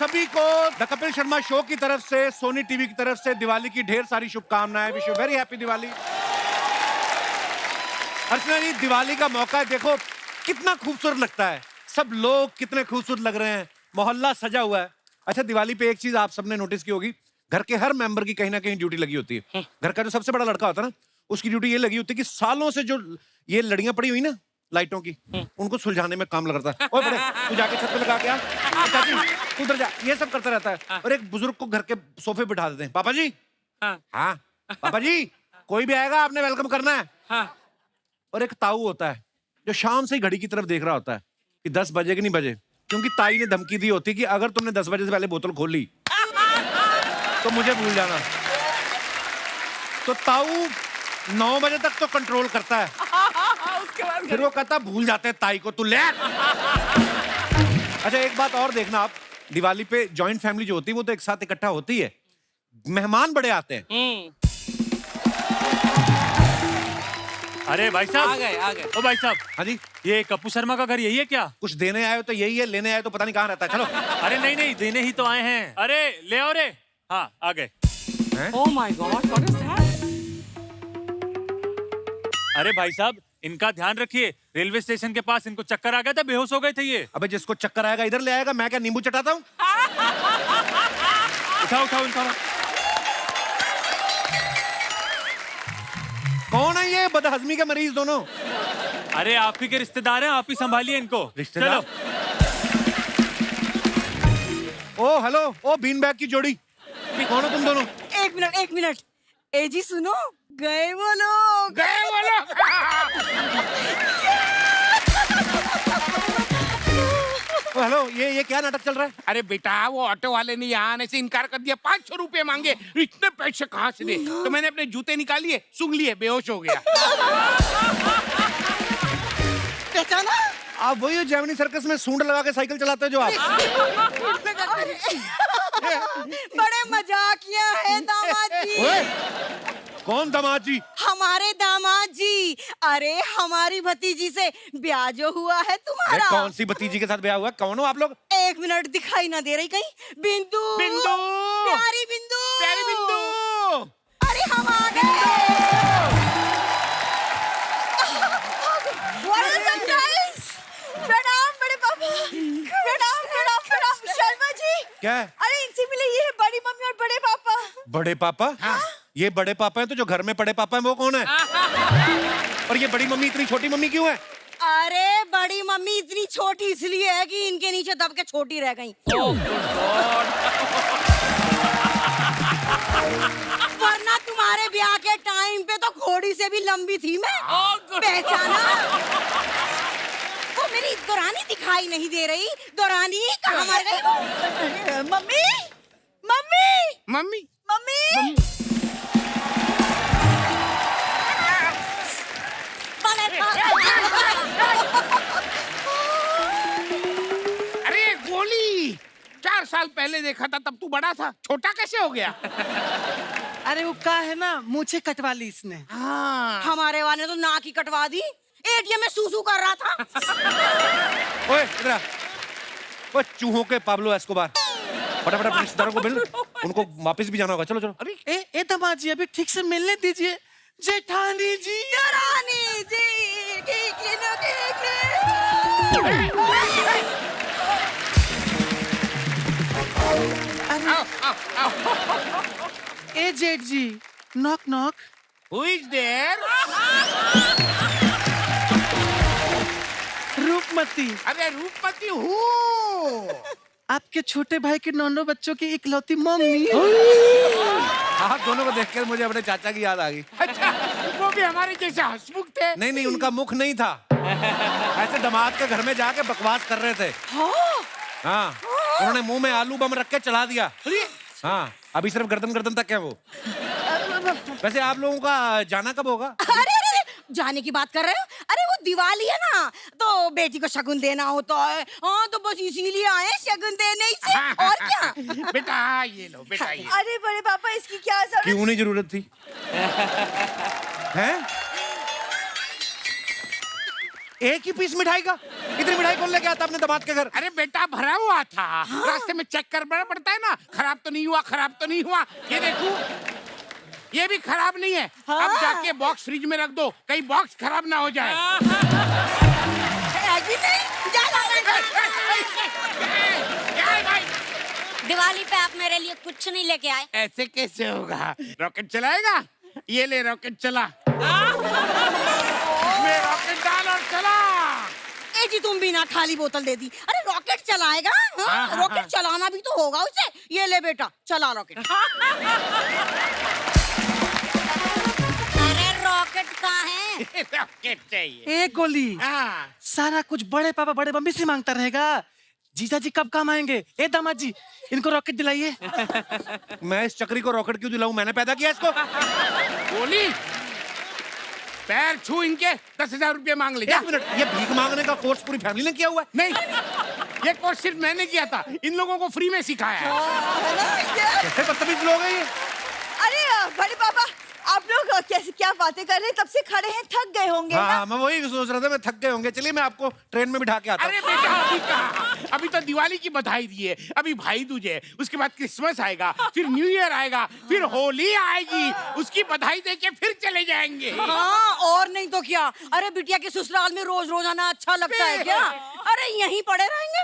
सभी को the Kapil Sharma show की तरफ से, सोनी टीवी की तरफ से दिवाली की ढेर सारी शुभकामनाएं। Wish you very happy Diwali. Archana ji, Diwali का मौका है, देखो कितना खूबसूरत लगता है, सब लोग कितने खूबसूरत लग रहे हैं, मोहल्ला सजा हुआ है। अच्छा, दिवाली पे एक चीज आप सबने नोटिस की होगी, घर के हर मेंबर की कहीं ना कहीं ड्यूटी लगी होती है। घर का जो सबसे बड़ा लड़का होता है ना, उसकी ड्यूटी ये लगी होती है कि सालों से जो ये लड़ियां पड़ी हुई ना लाइटों की, उनको सुलझाने में काम लगता है। ओए बड़े, तू जाके छत पे लगा के आ, चाची तू उधर जा, ये सब करता रहता है। और एक बुजुर्ग को घर के सोफे पे बिठा देते हैं। पापा जी, हाँ पापा जी, कोई भी आएगा आपने वेलकम करना है। और एक ताऊ होता है जो शाम से ही घड़ी की तरफ देख रहा होता है कि 10 बजे कि नहीं बजे, क्योंकि ताई ने धमकी दी होती कि अगर तुमने 10 बजे से पहले बोतल खोल ली तो मुझे भूल जाना। तो ताऊ 9 बजे तक तो कंट्रोल करता है, उसके बाद फिर वो कहता भूल जाते हैं ताई को, तू ले। अच्छा, एक बात और देखना आप, दिवाली पे जॉइंट फैमिली जो होती है वो तो एक साथ इकट्ठा होती है, मेहमान बड़े आते हैं। अरे भाई साहब, आ गए। ओ भाई साहब, हाँ जी, ये कप्पू शर्मा का घर यही है क्या? कुछ देने आए हो तो यही है, लेने आए तो पता नहीं कहाँ रहता है। चलो। अरे नहीं नहीं, देने ही तो आए हैं। अरे ले आओ रे। हाँ, आ गए। Oh my God, what is that? अरे भाई साहब, इनका ध्यान रखिए, रेलवे स्टेशन के पास इनको चक्कर आ गया था, बेहोश हो गए थे ये। अबे जिसको चक्कर आएगा इधर ले आएगा, मैं क्या नींबू चटाता हूँ? उठाओ उठाओ उठाओ। कौन है ये बदहजमी के मरीज दोनों? अरे आप ही के रिश्तेदार हैं, आप ही संभालिए इनको। रिश्तेदार? ओ हेलो, ओ बीन बैग की जोड़ी, कौन हो तुम दोनों? एक मिनट। ए जी सुनो, गए वो लोग। ओ हेलो, ये क्या नाटक चल रहा है? अरे बेटा, वो ऑटो वाले ने यहाँ आने से इनकार कर दिया, 500 रुपए मांगे। इतने पैसे कहाँ से दे? तो मैंने अपने जूते निकालिए, सूंघ लिए, बेहोश हो गया। पहचाना? आप वही हो जेमिनी सर्कस में सूंड लगा के साइकिल चलाते हो जो आप? बड़े मजाकिया है दामाद जी। ओए, कौन दामाद जी? हमारे दामाद जी। अरे हमारी भतीजी से ब्याह जो हुआ है तुम्हारा। कौन सी भतीजी के साथ ब्याह हुआ? कौन हो आप लोग? एक मिनट, दिखाई ना दे रही कहीं? बिंदु, बिंदु, प्यारी बिंदु, प्यारी बिंदु। अरे हम आ गए। What a surprise! प्रणाम बड़े पापा। प्रणाम शर्मा जी। क्या है? अरे इनसे मिले, ये है बड़ी मम्मी और बड़े पापा। बड़े पापा? हाँ। ये बड़े पापा हैं, तो जो घर में बड़े पापा हैं वो कौन है? और ये बड़ी मम्मी इतनी छोटी मम्मी क्यों है? अरे बड़ी मम्मी इतनी छोटी इसलिए है कि इनके नीचे दब के छोटी रह गई। वरना तुम्हारे ब्याह के टाइम पे तो घोड़ी से भी लंबी थी मैं। पहचाना? वो मेरी दौरानी दिखाई नहीं दे रही। दौरानी कहाँ मर गई? Mummy, mummy, mummy, mummy. अरे गोली, 4 साल पहले देखा था तब तू बड़ा था, छोटा कैसे हो गया? अरे वो का है ना, मूछे कटवा ली इसने। हाँ। हमारे वाले तो नाक ही कटवा दी। एटीएम में सूसू कर रहा था। ओए इधर आ। ओए चूहों के पाब्लो एस्कोबार, फटाफट रिश्तेदारों को मिल, उनको वापस भी जाना होगा। चलो चलो। अरे ए दामाद जी, अभी ठीक से मिलने दीजिए। जेठानी जी, दौरानी जी, ठीक ले। ए जेठ जी, knock knock. Who is there? Roopmati, अरे रूपमती हूँ। आपके छोटे भाई के 9 बच्चों की इकलौती मम्मी। आप दोनों को देखकर मुझे अपने चाचा की याद आ गई। अच्छा, वो भी हमारे जैसे हंसमुख थे। नहीं, उनका मुख नहीं था, ऐसे दामाद के घर में जाके बकवास कर रहे थे। हाँ, उन्होंने मुंह में आलू बम रख के चला दिया। हाँ, अभी सिर्फ गर्दन तक है वो। वैसे आप लोगों का जाना कब होगा? अरे जाने की बात कर रहे हो? अरे वो दिवाली है ना, तो बेटी को शगुन देना होता है। हाँ, तो बस इसीलिए आए शगुन देने ही से। और क्या? बेटा ये लो, बेटा ये। अरे बड़े पापा, इसकी क्या जरूरत? क्यों नहीं जरूरत थी? हैं? एक ही पीस मिठाई का? इतनी मिठाई कौन लेके आता अपने दामाद के घर? अरे बेटा भरा हुआ था। रास्ते में चेक करना पड़ता है ना, खराब तो नहीं हुआ, खराब तो नहीं हुआ। ये देखो, ये भी खराब नहीं है। अब जाके बॉक्स फ्रिज में रख दो, कहीं बॉक्स खराब ना हो जाए। अजी नहीं, जा भाई, दिवाली पे आप मेरे लिए कुछ नहीं लेके आए। ऐसे कैसे होगा? रॉकेट चलाएगा? ये ले रॉकेट चला। इसमें रॉकेट डाल और चला। ए जी तुम भी ना खाली बोतल दे दी। अरे रॉकेट चलाएगा? हाँ, रॉकेट चलाना भी तो होगा उसे। ये ले बेटा, चला रॉकेट। अरे रॉकेट कहाँ है? रॉकेट चाहिए। ए गोली, हाँ। सारा कुछ बड़े पापा बड़े मम्मी से मांगता रहेगा। जीजा जी कब काम आएंगे? ए दामाद जी, इनको रॉकेट दिलाइए। मैं इस चक्री को रॉकेट क्यों दिलाऊं? मैंने पैदा किया इसको। गोली, पैर छू इनके 10,000 रुपये मांग ले। एक मिनट, ये भीख मांगने का कोर्स पूरी फैमिली ने किया हुआ है? नहीं, ये कोर्स सिर्फ मैंने किया था, इन लोगों को फ्री में सिखाया है। कैसे बदतमीज लोग हैं ये? अरे बड़े पापा, आप लोग कैसे क्या बातें कर रहे हैं? तब से खड़े हैं, थक गए होंगे ना? हाँ, मैं वही सोच रहा था, मैं थक गए होंगे। चलिए मैं आपको ट्रेन में बिठा के आता हूँ। अरे बेटा, अभी कहाँ? अभी तो दिवाली की बधाई दी है, अभी भाई दूज है, उसके बाद क्रिसमस आएगा, फिर न्यू ईयर आएगा, फिर होली आएगी, उसकी बधाई देके फिर चले जाएंगे। हाँ, और नहीं तो क्या। अरे बिटिया के ससुराल में रोज रोज आना अच्छा लगता है क्या? अरे यहीं पड़े रहेंगे।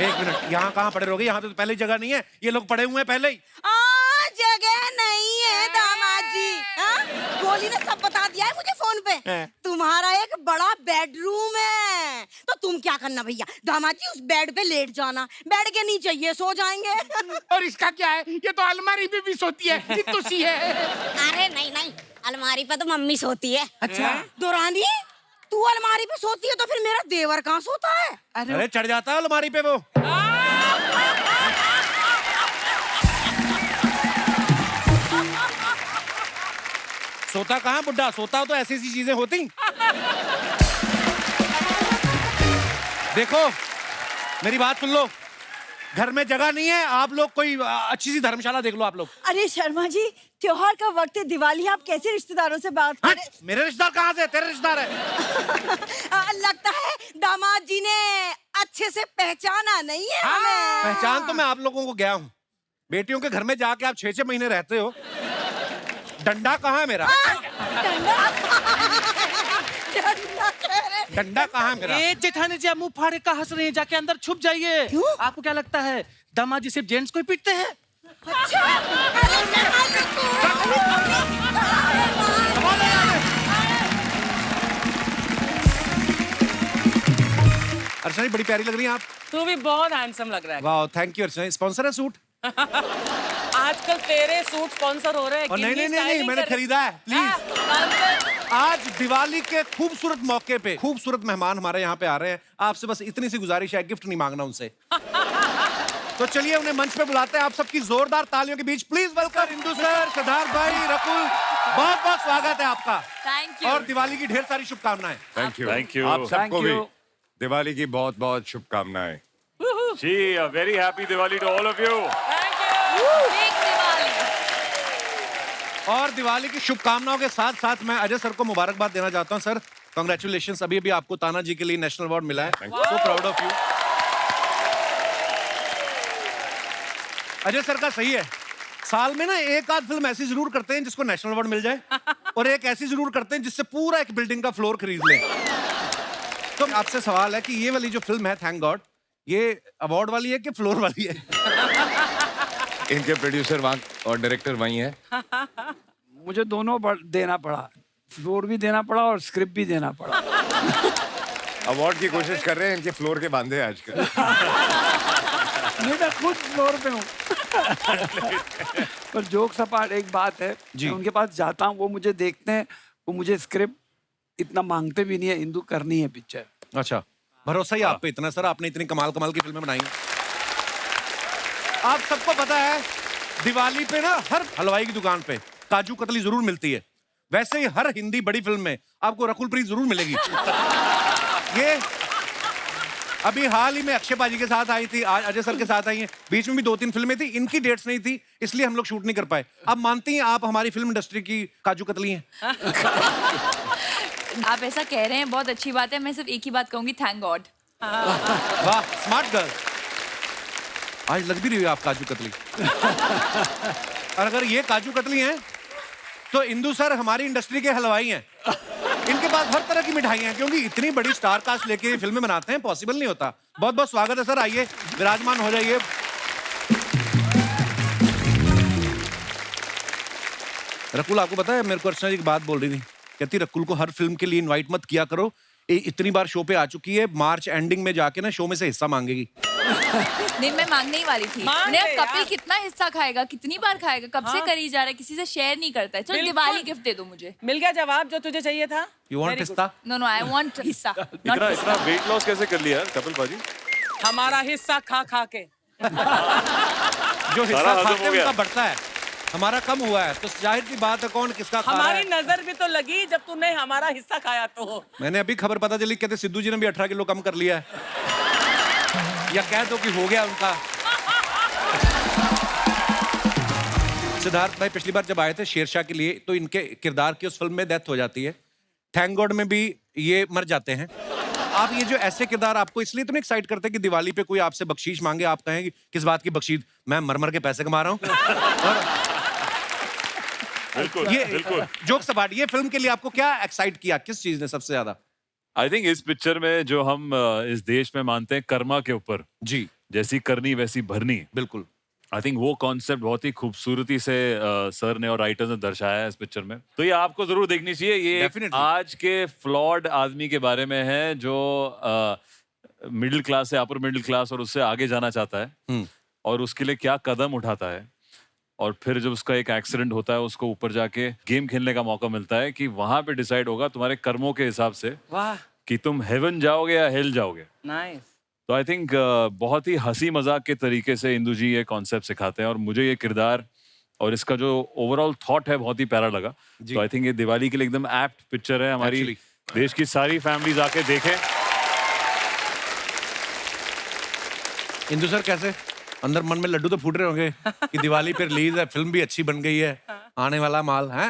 एक मिनट, यहाँ कहाँ पड़े रहोगे? यहाँ तो पहले ही जगह नहीं है, ये लोग पड़े हुए हैं पहले ही। जगह नहीं है दामाद जी। हाँ? गोली ने सब बता दिया है मुझे फोन पे। तुम्हारा एक बड़ा बेडरूम है, तो तुम क्या करना भैया, दामाद जी उस बेड पे लेट जाना, बेड के नीचे ये सो जाएंगे। और इसका क्या है? ये तो अलमारी में भी सोती है, कित्तू सी है। अरे नहीं नहीं, अलमारी पे तो मम्मी सोती है। अच्छा। दोरानी, तू अलमारी पे सोती है तो फिर मेरा देवर कहाँ सोता है? अरे चढ़ जाता है अलमारी पे वो। सोता कहाँ बुड्ढा? सोता तो ऐसी ऐसी चीजें होती। देखो, मेरी बात सुन लो, घर में जगह नहीं है, आप लोग कोई अच्छी सी धर्मशाला देख लो आप लोग। अरे शर्मा जी, त्योहार का वक्त है, दिवाली, आप कैसे रिश्तेदारों से बात हट, करें? मेरे रिश्तेदार कहाँ से? तेरे रिश्तेदार है। लगता है दामाद जी ने अच्छे से पहचाना नहीं है हमें। पहचान तो मैं आप लोगों को गया हूँ। बेटियों के घर में जाके आप 6-6 महीने रहते हो। डंडा कहाँ है मेरा? डंडा कहाँ है मेरा? ए जेठानी जी, आप मुंह फाड़े का हंस रहे हैं? जाके अंदर छुप जाइए। आपको क्या लगता है दामाद जी सिर्फ जेंट्स को ही पीटते हैं? अर्चना बड़ी प्यारी लग रही हैं आप। तू भी बहुत हैंडसम लग रहा है। वाह, थैंक यू अर्चना। स्पॉन्सर है सूट? आजकल तेरे सूट स्पॉन्सर हो रहे हैं। और नहीं, मैंने खरीदा है, प्लीज। आज दिवाली के खूबसूरत मौके पे खूबसूरत मेहमान हमारे यहाँ पे आ रहे हैं। आपसे बस इतनी सी गुजारिश है, गिफ्ट नहीं मांगना उनसे। तो चलिए उन्हें मंच पे बुलाते हैं। आप सबकी जोरदार तालियों के बीच please welcome Indu sir, Siddharth भाई, रकुल, बहुत बहुत स्वागत है आपका। Thank you. और दिवाली की ढेर सारी शुभकामनाएं। Thank you. Thank you. आप सबको Thank भी you. दिवाली की बहुत बहुत शुभकामनाएं। Gee, a very happy Diwali to all of you. Thank you. Big Diwali. और दिवाली की शुभकामनाओं के साथ साथ मैं अजय सर को मुबारकबाद देना चाहता हूं। Sir, congratulations. अभी अभी आपको ताना जी के लिए नेशनल अवार्ड मिला है। So proud of you. Ajay sir का सही है, साल में ना एक आध फिल्म ऐसी जरूर करते हैं जिसको नेशनल अवार्ड मिल जाए, और एक ऐसी जरूर करते हैं जिससे पूरा एक बिल्डिंग का फ्लोर खरीद ले। तो आपसे सवाल है कि ये वाली जो फिल्म है थैंक गॉड, ये अवार्ड वाली है कि फ्लोर वाली है? इनके प्रोड्यूसर वहाँ और डायरेक्टर वहीं है। मुझे दोनों देना पड़ा, फ्लोर भी देना पड़ा और स्क्रिप्ट भी देना पड़ा। अवार्ड की कोशिश कर रहे हैं, इनके फ्लोर के बांधे आजकल। नहीं, मैं खुद फ्लोर पे हूँ। पर जोक्स अपार्ट, एक बात है, मैं उनके पास जाता हूँ, वो मुझे देखते हैं, वो मुझे स्क्रिप्ट इतना मांगते भी नहीं है, इंदु करनी है पिक्चर। अच्छा, भरोसा ही आप पे इतना सर, आपने इतनी कमाल कमाल की फिल्में बनाई। आप सबको पता है दिवाली पे ना हर हलवाई की दुकान पे काजू कतली जरूर मिलती है। वैसे ही हर हिंदी बड़ी फिल्म में आपको रकुल प्रीत जरूर मिलेगी। ये अभी हाल ही में अक्षय पाजी के साथ आई थी, आज अजय सर के साथ आई हैं। बीच में भी 2-3 फिल्में थी, इनकी डेट्स नहीं थी, इसलिए हम लोग शूट नहीं कर पाए। अब मानती हैं आप हमारी फिल्म इंडस्ट्री की काजू कतली हैं? आप ऐसा कह रहे हैं, बहुत अच्छी बात है। मैं सिर्फ एक ही बात कहूंगी, थैंक गॉड। वाह, स्मार्ट गर्ल। आज लग भी रही है आप काजू कतली। और अगर ये काजू कतली हैं तो इंदु सर हमारी इंडस्ट्री के हलवाई हैं। इनके पास हर तरह की मिठाइयां हैं, क्योंकि इतनी बड़ी स्टार कास्ट लेके फिल्में बनाते हैं, पॉसिबल नहीं होता। बहुत बहुत स्वागत है सर, आइए विराजमान हो जाइए। रकुल, आपको पता है मेरे को अर्चना जी एक बात बोल रही थी, कहती रकुल को हर फिल्म के लिए इनवाइट मत किया करो, इतनी बार शो पे आ चुकी है, मार्च एंडिंग में जाके ना शो में से हिस्सा मांगेगी। नहीं, मैं मांगने ही वाली थी। मैंने अब कपिल कितना हिस्सा खाएगा, कितनी बार खाएगा, कब से करी जा रहा है, किसी से शेयर नहीं करता है। चलो दिवाली गिफ्ट दे दो मुझे। मिल गया जवाब जो तुझे चाहिए था। यू वांट हिस्सा? नो, आई वांट हिस्सा। इतना वेट लॉस कैसे कर लिया यार कपिल बाजी? हमारा हिस्सा खा खा के जो हिस्सा खाते हैं उनका बढ़ता है, हमारा कम हुआ है, तो जाहिर सी बात है कौन किसका खा रहा है। हमारी नजर भी तो लगी जब तूने हमारा हिस्सा खाया तो। मैंने अभी खबर पता चली, कहते सिद्धू जी ने भी 18 किलो कम कर लिया है। या कह दो कि हो गया उनका। सिद्धार्थ भाई पिछली बार जब आए थे शेरशाह के लिए, तो इनके किरदार की उस फिल्म में डेथ हो जाती है। थैंक गॉड में भी ये मर जाते हैं। आप ये जो ऐसे किरदार आपको इसलिए तो नहीं एक्साइट करते कि दिवाली पे कोई आपसे बख्शीश मांगे, आप कहें कि किस बात की बख्शीश, मैं मर मर के पैसे कमा रहा हूँ। और बिल्कुल, ये बिल्कुल। जोक्स अपार्ट, ये फिल्म के लिए आपको क्या एक्साइट किया, किस चीज ने सबसे ज्यादा? आई थिंक इस पिक्चर में जो हम इस देश में मानते हैं कर्मा के ऊपर, जी, जैसी करनी वैसी भरनी, बिल्कुल। आई थिंक वो कॉन्सेप्ट बहुत ही खूबसूरती से सर ने और राइटर्स ने दर्शाया है इस पिक्चर में। तो ये आपको जरूर देखनी चाहिए। ये Definitely. आज के फ्लॉड आदमी के बारे में है जो मिडिल क्लास से अपर मिडिल क्लास और उससे आगे जाना चाहता है, और उसके लिए क्या कदम उठाता है, और फिर जब उसका एक एक्सीडेंट होता है, उसको ऊपर जाके गेम खेलने का मौका मिलता है कि वहां पे डिसाइड होगा तुम्हारे कर्मों के हिसाब से वाह, कि तुम हेवन जाओगे या हेल जाओगे। नाइस। तो आई थिंक बहुत ही हंसी मजाक के तरीके से इंदु जी ये कॉन्सेप्ट सिखाते हैं, और मुझे ये किरदार और इसका जो ओवरऑल थॉट है बहुत ही प्यारा लगा। तो आई थिंक ये दिवाली के लिए एकदम एप्ट पिक्चर है। हमारी देश की सारी फैमिलीज आके देखें। इंदु सर कैसे अंदर मन में लड्डू तो फूट रहे होंगे कि दिवाली पे रिलीज है, फिल्म भी अच्छी बन गई है, आने वाला माल है।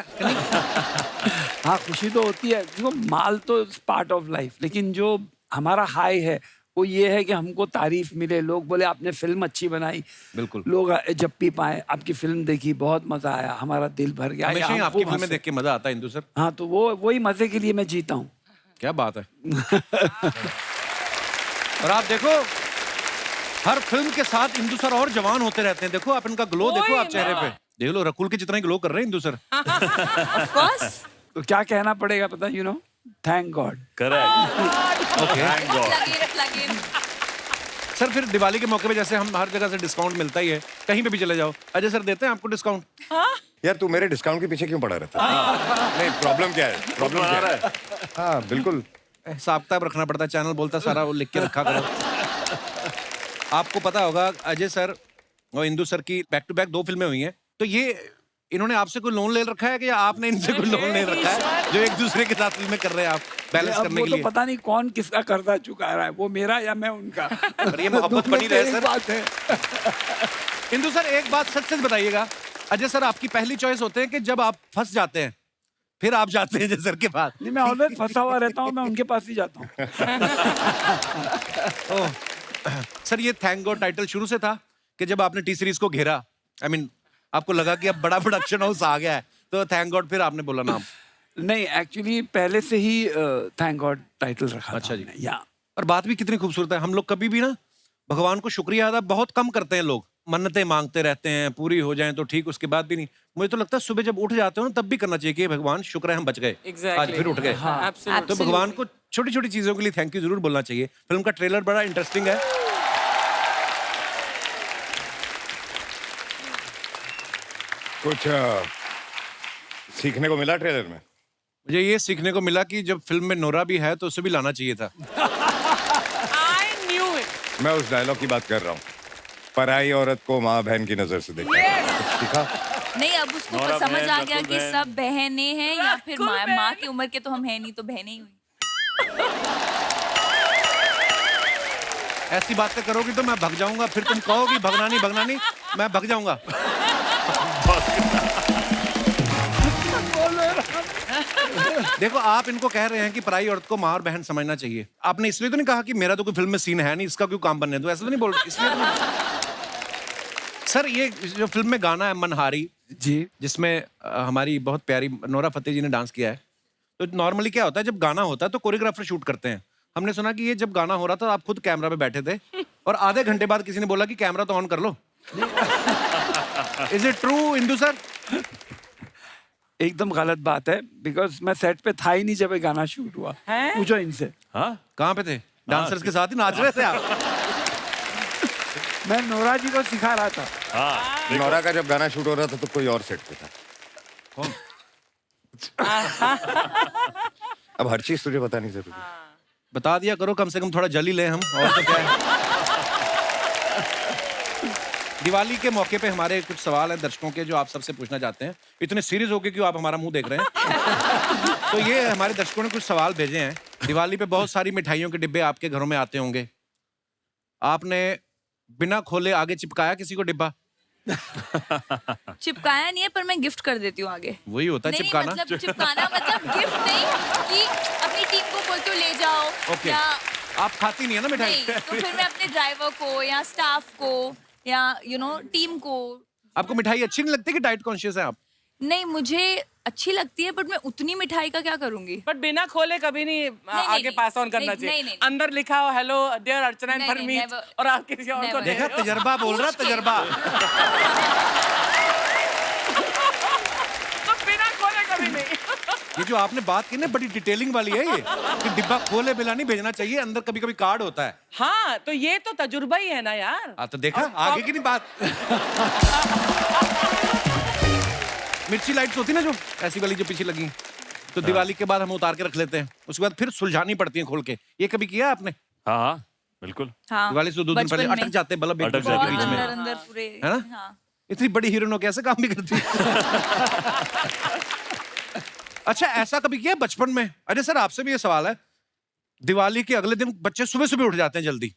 हाँ, खुशी तो होती है। देखो, माल तो पार्ट ऑफ लाइफ, लेकिन जो हमारा हाई है वो ये है कि हमको तारीफ मिले, लोग बोले आपने फिल्म अच्छी बनाई, बिल्कुल। लोग जब भी पाए आपकी फिल्म देखी, बहुत मजा आया, हमारा दिल भर गया। हमेशा ही या आपकी हमको फिल्में देख के मजा आता है इंदु सर। हाँ, तो वही मजे के लिए मैं जीता हूँ। क्या बात है। और आप देखो हर फिल्म के साथ इंदु सर और जवान होते रहते हैं। देखो आप इनका ग्लो देखो, आप चेहरे पे देख लो, रकुल के जितना ही ग्लो कर रहे हैं इंदु सर। Of course. तो क्या कहना पड़ेगा पता, you know, thank God. Correct. Okay लगे। सर, फिर दिवाली के मौके पे जैसे हम हर जगह से डिस्काउंट मिलता ही है, कहीं पे भी चले जाओ, अजय सर देते हैं आपको डिस्काउंट? यार तू मेरे डिस्काउंट के पीछे क्यों पड़ा रहता है? नहीं, प्रॉब्लम क्या है? प्रॉब्लम क्या है? हाँ, बिल्कुल हिसाब किताब रखना पड़ता है, चैनल बोलता सारा वो लिख के रखा करो। आपको पता होगा अजय सर और इंदु सर की बैक टू बैक 2 फिल्में हुई हैं, तो ये इन्होंने आपसे कोई लोन ले रखा है कि आपने इनसे कोई लोन ले रखा है जो एक दूसरे के साथ फिल्में कर रहे हैं आप बैलेंस करने के लिए? तो पता नहीं कौन किसका कर्जा चुका रहा है, वो मेरा या मैं उनका। पर ये मोहब्बत बनी रहे सर। बात है। इंदु सर एक बात सच सच बताइएगा, अजय सर आपकी पहली चॉइस होते हैं कि जब आप फंस जाते हैं फिर आप जाते हैं अजय सर के पास? नहीं, मैं ऑलवेज फंसा हुआ रहता हूँ, मैं उनके पास ही जाता हूँ। सर, ये थैंक गॉड टाइटल शुरू से था कि जब आपने टी सीरीज को घेरा, आई मीन आपको लगा कि अब बड़ा प्रोडक्शन हाउस आ गया है, तो थैंक गॉड फिर आपने बोला नाम? नहीं, एक्चुअली पहले से ही थैंक गॉड टाइटल रखा। अच्छा जी। या और बात भी कितनी खूबसूरत है। हम लोग कभी भी ना भगवान को शुक्रिया अदा बहुत कम करते हैं, लोग मन्नतें मांगते रहते हैं, पूरी हो जाएं तो ठीक, उसके बाद भी नहीं। मुझे तो लगता है सुबह जब उठ जाते हो ना तब भी करना चाहिए कि भगवान शुक्र है हम बच गए, आज फिर उठ गए। हाँ, तो भगवान को छोटी छोटी चीजों के लिए थैंक यू जरूर बोलना चाहिए। फिल्म का ट्रेलर बड़ा इंटरेस्टिंग है। कुछ सीखने को मिला ट्रेलर में? मुझे ये सीखने को मिला कि जब फिल्म में नोरा भी है तो उसे भी लाना चाहिए था। I knew it. मैं उस डायलॉग की बात कर रहा हूँ, पराई औरत को माँ बहन की नजर से देखा। सीखा? नहीं, अब उसको नौरा तो समझ बहन, आ गया रकुल कि बहन। सब बहनें हैं या फिर रकुल माँ बहन। की उम्र के तो हम हैं नहीं, तो बहनें ही हुई। ऐसी बातें करोगी तो मैं भग जाऊंगा, फिर तुम कहोगी भगना नहीं, मैं भग जाऊंगा। देखो आप इनको कह रहे हैं कि पराई औरत को माँ और बहन समझना चाहिए। आपने इसलिए तो नहीं कहा कि मेरा तो कोई फिल्म में सीन है नहीं, इसका क्यों काम बनने दो, ऐसा तो नहीं बोल रहे इसलिए सर ये जो फिल्म में गाना है मनहारी जी, जिसमें हमारी बहुत प्यारी नोरा फतेही जी ने डांस किया है, तो नॉर्मली क्या होता है जब गाना होता है तो कोरियोग्राफर शूट करते हैं। हमने सुना कि ये जब गाना हो रहा था आप खुद कैमरा पे बैठे थे और आधे घंटे बाद किसी ने बोला कि कैमरा तो ऑन कर लो। Is it true Indu sir? एकदम गलत बात है, बिकॉज मैं सेट पे था ही नहीं जब ये गाना शूट हुआ। पूछो इनसे। हाँ कहाँ पे थे? डांसर्स के साथ ही नाच रहे थे आप? मैं नोरा जी को सिखा रहा था। हाँ नोरा का जब गाना शूट हो रहा था तो कोई और सेट पे था। कौन? अब हर चीज तुझे बतानी जरूरी है। बता दिया करो, कम से कम थोड़ा जली ले हम, और तो क्या है। दिवाली के मौके पे हमारे कुछ सवाल हैं दर्शकों के जो आप सबसे पूछना चाहते हैं। इतने सीरियस होके क्यों आप हमारा मुंह देख रहे हैं? तो ये हमारे दर्शकों ने कुछ सवाल भेजे हैं। दिवाली पे बहुत सारी मिठाइयों के डिब्बे आपके घरों में आते होंगे, आपने बिना खोले आगे चिपकाया किसी को डिब्बा? चिपकाया नहीं है, पर मैं गिफ्ट कर देती हूँ आगे। वही होता है नहीं, चिपकाना। मतलब चिपकाना मतलब गिफ्ट नहीं कि अपनी टीम को बोलते हो ले जाओ। ओके। या आप खाती नहीं है ना मिठाई? नहीं, तो फिर मैं अपने ड्राइवर को या स्टाफ को या टीम को। आपको मिठाई अच्छी नहीं लगती कि डाइट कॉन्शियस है आप? नहीं, मुझे अच्छी लगती है, बट मैं उतनी मिठाई का क्या करूंगी। बट बिना खोले कभी नहीं आगे नहीं, पास ऑन करना नहीं, चाहिए। नहीं। अंदर लिखा हो हेलो डियर अर्चना एंड नहीं, परमीत never, और आप किसी और को never। दे देखा, रहे हो। तजर्बा बोल रहा, तजर्बा। तो बिना खोले कभी नहीं। ये जो आपने बात की ना बड़ी डिटेलिंग वाली है ये, कि डिब्बा खोले बिना नहीं भेजना चाहिए, अंदर कभी कभी कार्ड होता है। हाँ, तो ये तो तजुर्बा ही है ना यार। तो देखा आगे की नहीं बात। मिर्ची लाइट्स होती ना जो ऐसी वाली जो पीछे लगी, तो दिवाली के बाद हम उतार के रख लेते हैं, उसके बाद फिर सुलझानी पड़ती है खोल के। ये कभी किया आपने? हाँ हाँ बिल्कुल। हाँ, दिवाली से 2 दिन पहले बचपन में। अटक जाते हैं बल्ब एक अटक दूसरे जाते के हैं। बीच में, अंदर अंदर पूरे। है ना? हाँ। इतनी बड़ी हीरोइन हो कैसे काम नहीं करती? अच्छा, ऐसा कभी किया बचपन में? अरे सर आपसे भी ये सवाल है, दिवाली के अगले दिन बच्चे सुबह सुबह उठ जाते हैं जल्दी,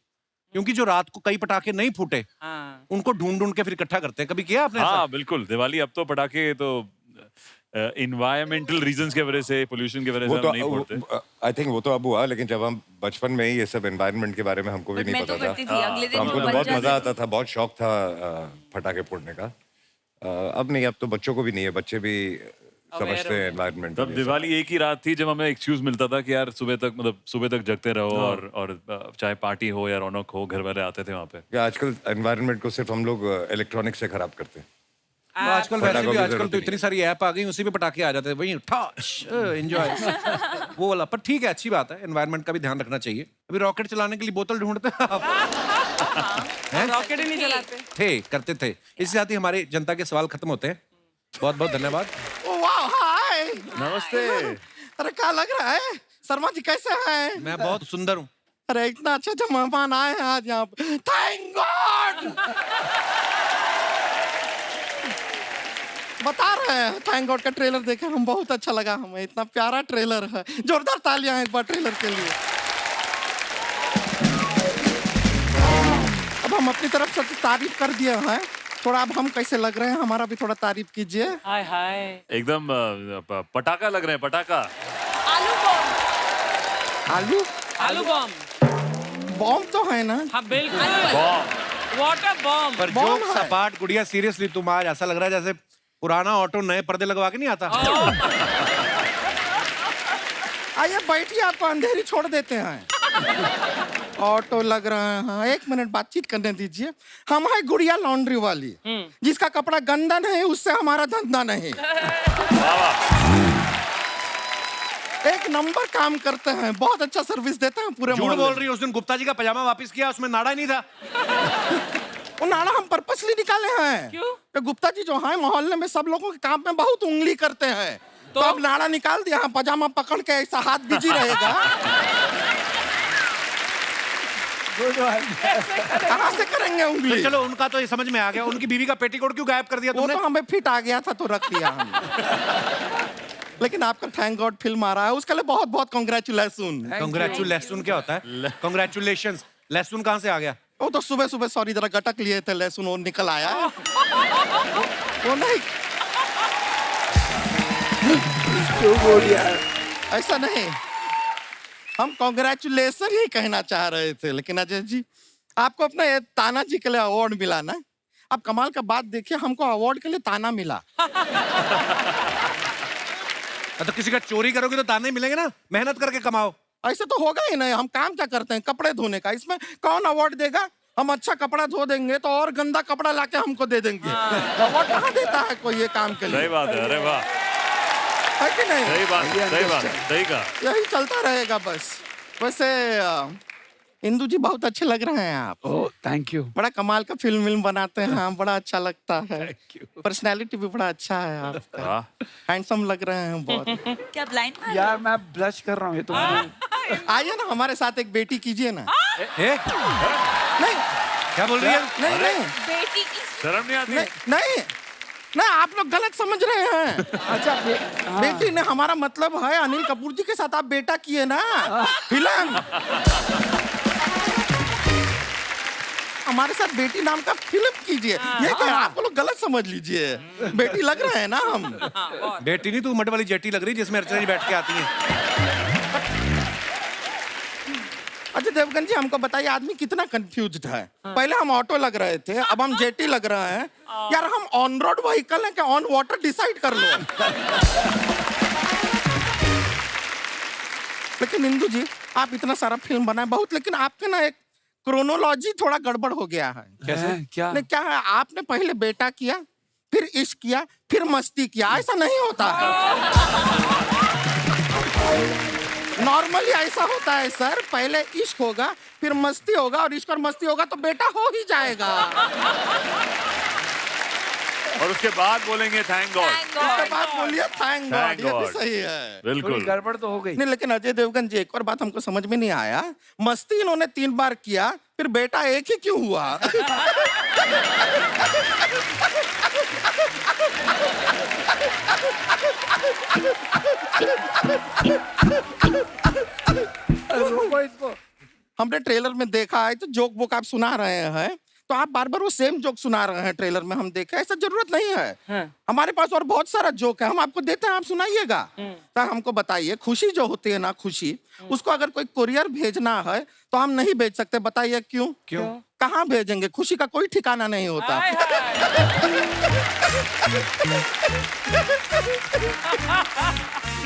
क्योंकि जो रात को कई पटाखे नहीं फूटे हाँ। उनको ढूंढ ढूंढ के फिर इकट्ठा करते हैं। कभी किया आपने ऐसा? हाँ बिल्कुल। दिवाली अब तो पटाखे तो इन्वायरमेंटल रीजंस की वजह से, पोल्यूशन की वजह से वो हम नहीं फोड़ते। तो आई थिंक वो तो अब हुआ, लेकिन जब हम बचपन में ही ये सब एनवायरनमेंट के बारे में हमको भी But नहीं मैं पता तो करती था, थी, अगले तो दिन हमको तो बच बहुत जाती मजा थी। आता था, बहुत शौक था पटाखे फोड़ने का। अब नहीं, अब तो बच्चों को भी नहीं है, बच्चे भी समझते हैं एनवायरनमेंट। तब दिवाली एक ही रात थी जब हमें एक्सक्यूज मिलता था कि यार सुबह तक, मतलब सुबह तक जगते रहो, और चाहे पार्टी हो या रौनक हो, घर वाले आते थे वहाँ पे। आजकल एनवायरनमेंट को सिर्फ हम लोग इलेक्ट्रॉनिक से खराब करते हैं। आजकल वैसे पटाखों भी की आजकल जरूरत तो नहीं। इतनी सारी ऐप आ गई, उसी पे पटाखे आ जाते हैं, वही एंजॉय वो वाला। पर ठीक है, अच्छी बात है, एनवायरनमेंट का भी ध्यान रखना चाहिए। अभी रॉकेट चलाने के लिए बोतल ढूंढते हैं आप? हैं? रॉकेट ही नहीं चलाते। थे, करते थे। इसी साथ ही हमारे जनता के सवाल खत्म होते हैं। बहुत बहुत धन्यवाद। वाह, हाय। नमस्ते। अरे क्या लग रहा है शर्मा जी, कैसे हैं? मैं बहुत सुंदर हूँ। अरे इतना अच्छा अच्छा मेहमान आए हैं आज यहाँ पे, थैंक गॉड। बता रहे हैं, थैंक गॉड का ट्रेलर देखे हम, बहुत अच्छा लगा हमें, इतना प्यारा ट्रेलर है। जोरदार तालियां एक बार ट्रेलर के लिए। अब हम अपनी तरफ से तारीफ कर दिए हैं, थोड़ा अब हम कैसे लग रहे हैं हमारा भी थोड़ा तारीफ कीजिए। हाय हाय। एकदम पटाखा लग रहे हैं, पटाखा। आलू बॉम्ब। आलू आलू बॉम्ब। बॉम्ब तो है ना? हाँ बिल्कुल। Water bomb. पर बॉम्ब जोक है। सपाट गुड़िया, सीरियसली तुम आज ऐसा लग रहा है जैसे पुराना ऑटो नए पर्दे लगवा के नहीं आता। आइए बैठिए, आपको अंधेरी छोड़ देते हैं। ऑटो लग रहे हैं, 1 मिनट बातचीत करने दीजिए। हम है गुड़िया लॉन्ड्री वाली, जिसका कपड़ा गंदा नहीं उससे हमारा धंधा नहीं। एक नंबर काम करते हैं, बहुत अच्छा सर्विस देते हैं पूरे झूठ मोहल्ले बोल में। रही है, उस दिन गुप्ता जी का पजामा वापस किया, उसमें नाड़ा ही नहीं था। वो नाड़ा हम पर्पसली निकाले हैं। क्यों? तो गुप्ता जी जो है मोहल्ले में सब लोगों के काम में बहुत उंगली करते हैं, तो अब नाड़ा निकाल दिया, हम पजामा पकड़ के ऐसा हाथ बिजी रहेगा। कहाँ से करेंगे उंगली? तो चलो, उनका तो ये समझ में आ गया, उनकी बीवी का पेटीकोट क्यों गायब कर दिया वो तुमने? तो हमें फिट आ गया था तो रख लिया हमने। लेकिन आपका थैंक गॉड फिल्म आ रहा है, उसके लिए बहुत बहुत कॉन्ग्रेचुलेशन। कांग्रेचुलेशन क्या होता है? कांग्रेचुलेशन। लहसुन कहाँ से आ गया? वो तो सुबह सुबह सॉरी जरा गटक लिए थे लहसुन, वो निकल आया। वो नहीं। ऐसा नहीं, हम कॉन्ग्रेचुलेसन ही कहना चाह रहे थे, लेकिन अजय जी आपको अपना ये ताना जी के लिए अवार्ड मिला ना। अब कमाल का बात देखिए, हमको अवार्ड के लिए ताना मिला। तो किसी का चोरी करोगे तो ताने मिलेंगे ना, मेहनत करके कमाओ। ऐसे तो होगा ही नहीं, हम काम क्या करते हैं, कपड़े धोने का, इसमें कौन अवार्ड देगा? हम अच्छा कपड़ा धो देंगे तो और गंदा कपड़ा लाके हमको दे देंगे। अवार्ड कहाँ देता है कोई ये काम के लिए? सही बात है, अरे वाह, है कि नहीं? सही बात, सही बात, सही कहा। यही चलता रहेगा बस। वैसे इंदु जी बहुत अच्छे लग रहे हैं आप। Oh thank you. बड़ा कमाल का फिल्म बनते हैं, हाँ बड़ा अच्छा लगता है। पर्सनैलिटी भी बड़ा अच्छा है आपका, वाह। हैंडसम लग रहे हैं बहुत। क्या ब्लाइंड? यार मैं ब्लश कर रहा हूँ, ये तो आइए ना हमारे साथ एक बेटी कीजिए ना। नहीं क्या बोल रही है? नहीं नहीं बेटी की शर्म नहीं आती? नहीं नहीं, आप लोग गलत समझ रहे हैं। अच्छा बेटी ने हमारा मतलब है अनिल कपूर जी के साथ आप बेटा किए ना फिल्म। हमारे साथ बेटी नाम का फिल्म कीजिए, ये क्या आप लोग गलत समझ लीजिए। बेटी लग रहे हैं ना हम। बेटी नहीं, तू मड वाली जेटी लग रही जिसमें अर्चना जी बैठ के आती हैं। अच्छा देवगन जी हमको बताइए, आदमी कितना कंफ्यूज्ड है। पहले हम ऑटो लग रहे थे, अब हम जेटी लग रहे हैं। यार हम ऑन रोड व्हीकल हैं क्या ऑन वाटर? डिसाइड कर लो। लेकिन इंदु जी आप इतना सारा फिल्म बनाए बहुत, लेकिन आपके ना एक क्रोनोलॉजी थोड़ा गड़बड़ हो गया है। कैसे? क्या? नहीं क्या है, आपने पहले बेटा किया, फिर इश्क किया, फिर मस्ती किया। ऐसा नहीं होता है। नॉर्मली ऐसा होता है सर, पहले इश्क होगा, फिर मस्ती होगा, और इश्क और मस्ती होगा तो बेटा हो ही जाएगा। और उसके बाद बोलेंगे थैंक गॉड। उसके बाद बोलिए थैंक गॉड, ये भी सही है। बिल्कुल गड़बड़ तो हो गई। नहीं लेकिन अजय देवगन जी एक और बात हमको समझ में नहीं आया, मस्ती इन्होंने 3 बार किया, फिर बेटा एक ही क्यों हुआ? इसको हमने ट्रेलर में देखा है, तो जोक वोक आप सुना रहे हैं, तो आप बार बार वो सेम जोक सुना रहे हैं ट्रेलर में। हम देखे ऐसा जरूरत नहीं है। हमारे पास और बहुत सारा जोक है, हम आपको देते हैं, आप सुनाइएगा। तो हमको बताइए, खुशी जो होती है ना, खुशी, उसको अगर कोई कुरियर भेजना है तो हम नहीं भेज सकते। बताइए क्यों? क्यों? कहाँ भेजेंगे? खुशी का कोई ठिकाना नहीं होता।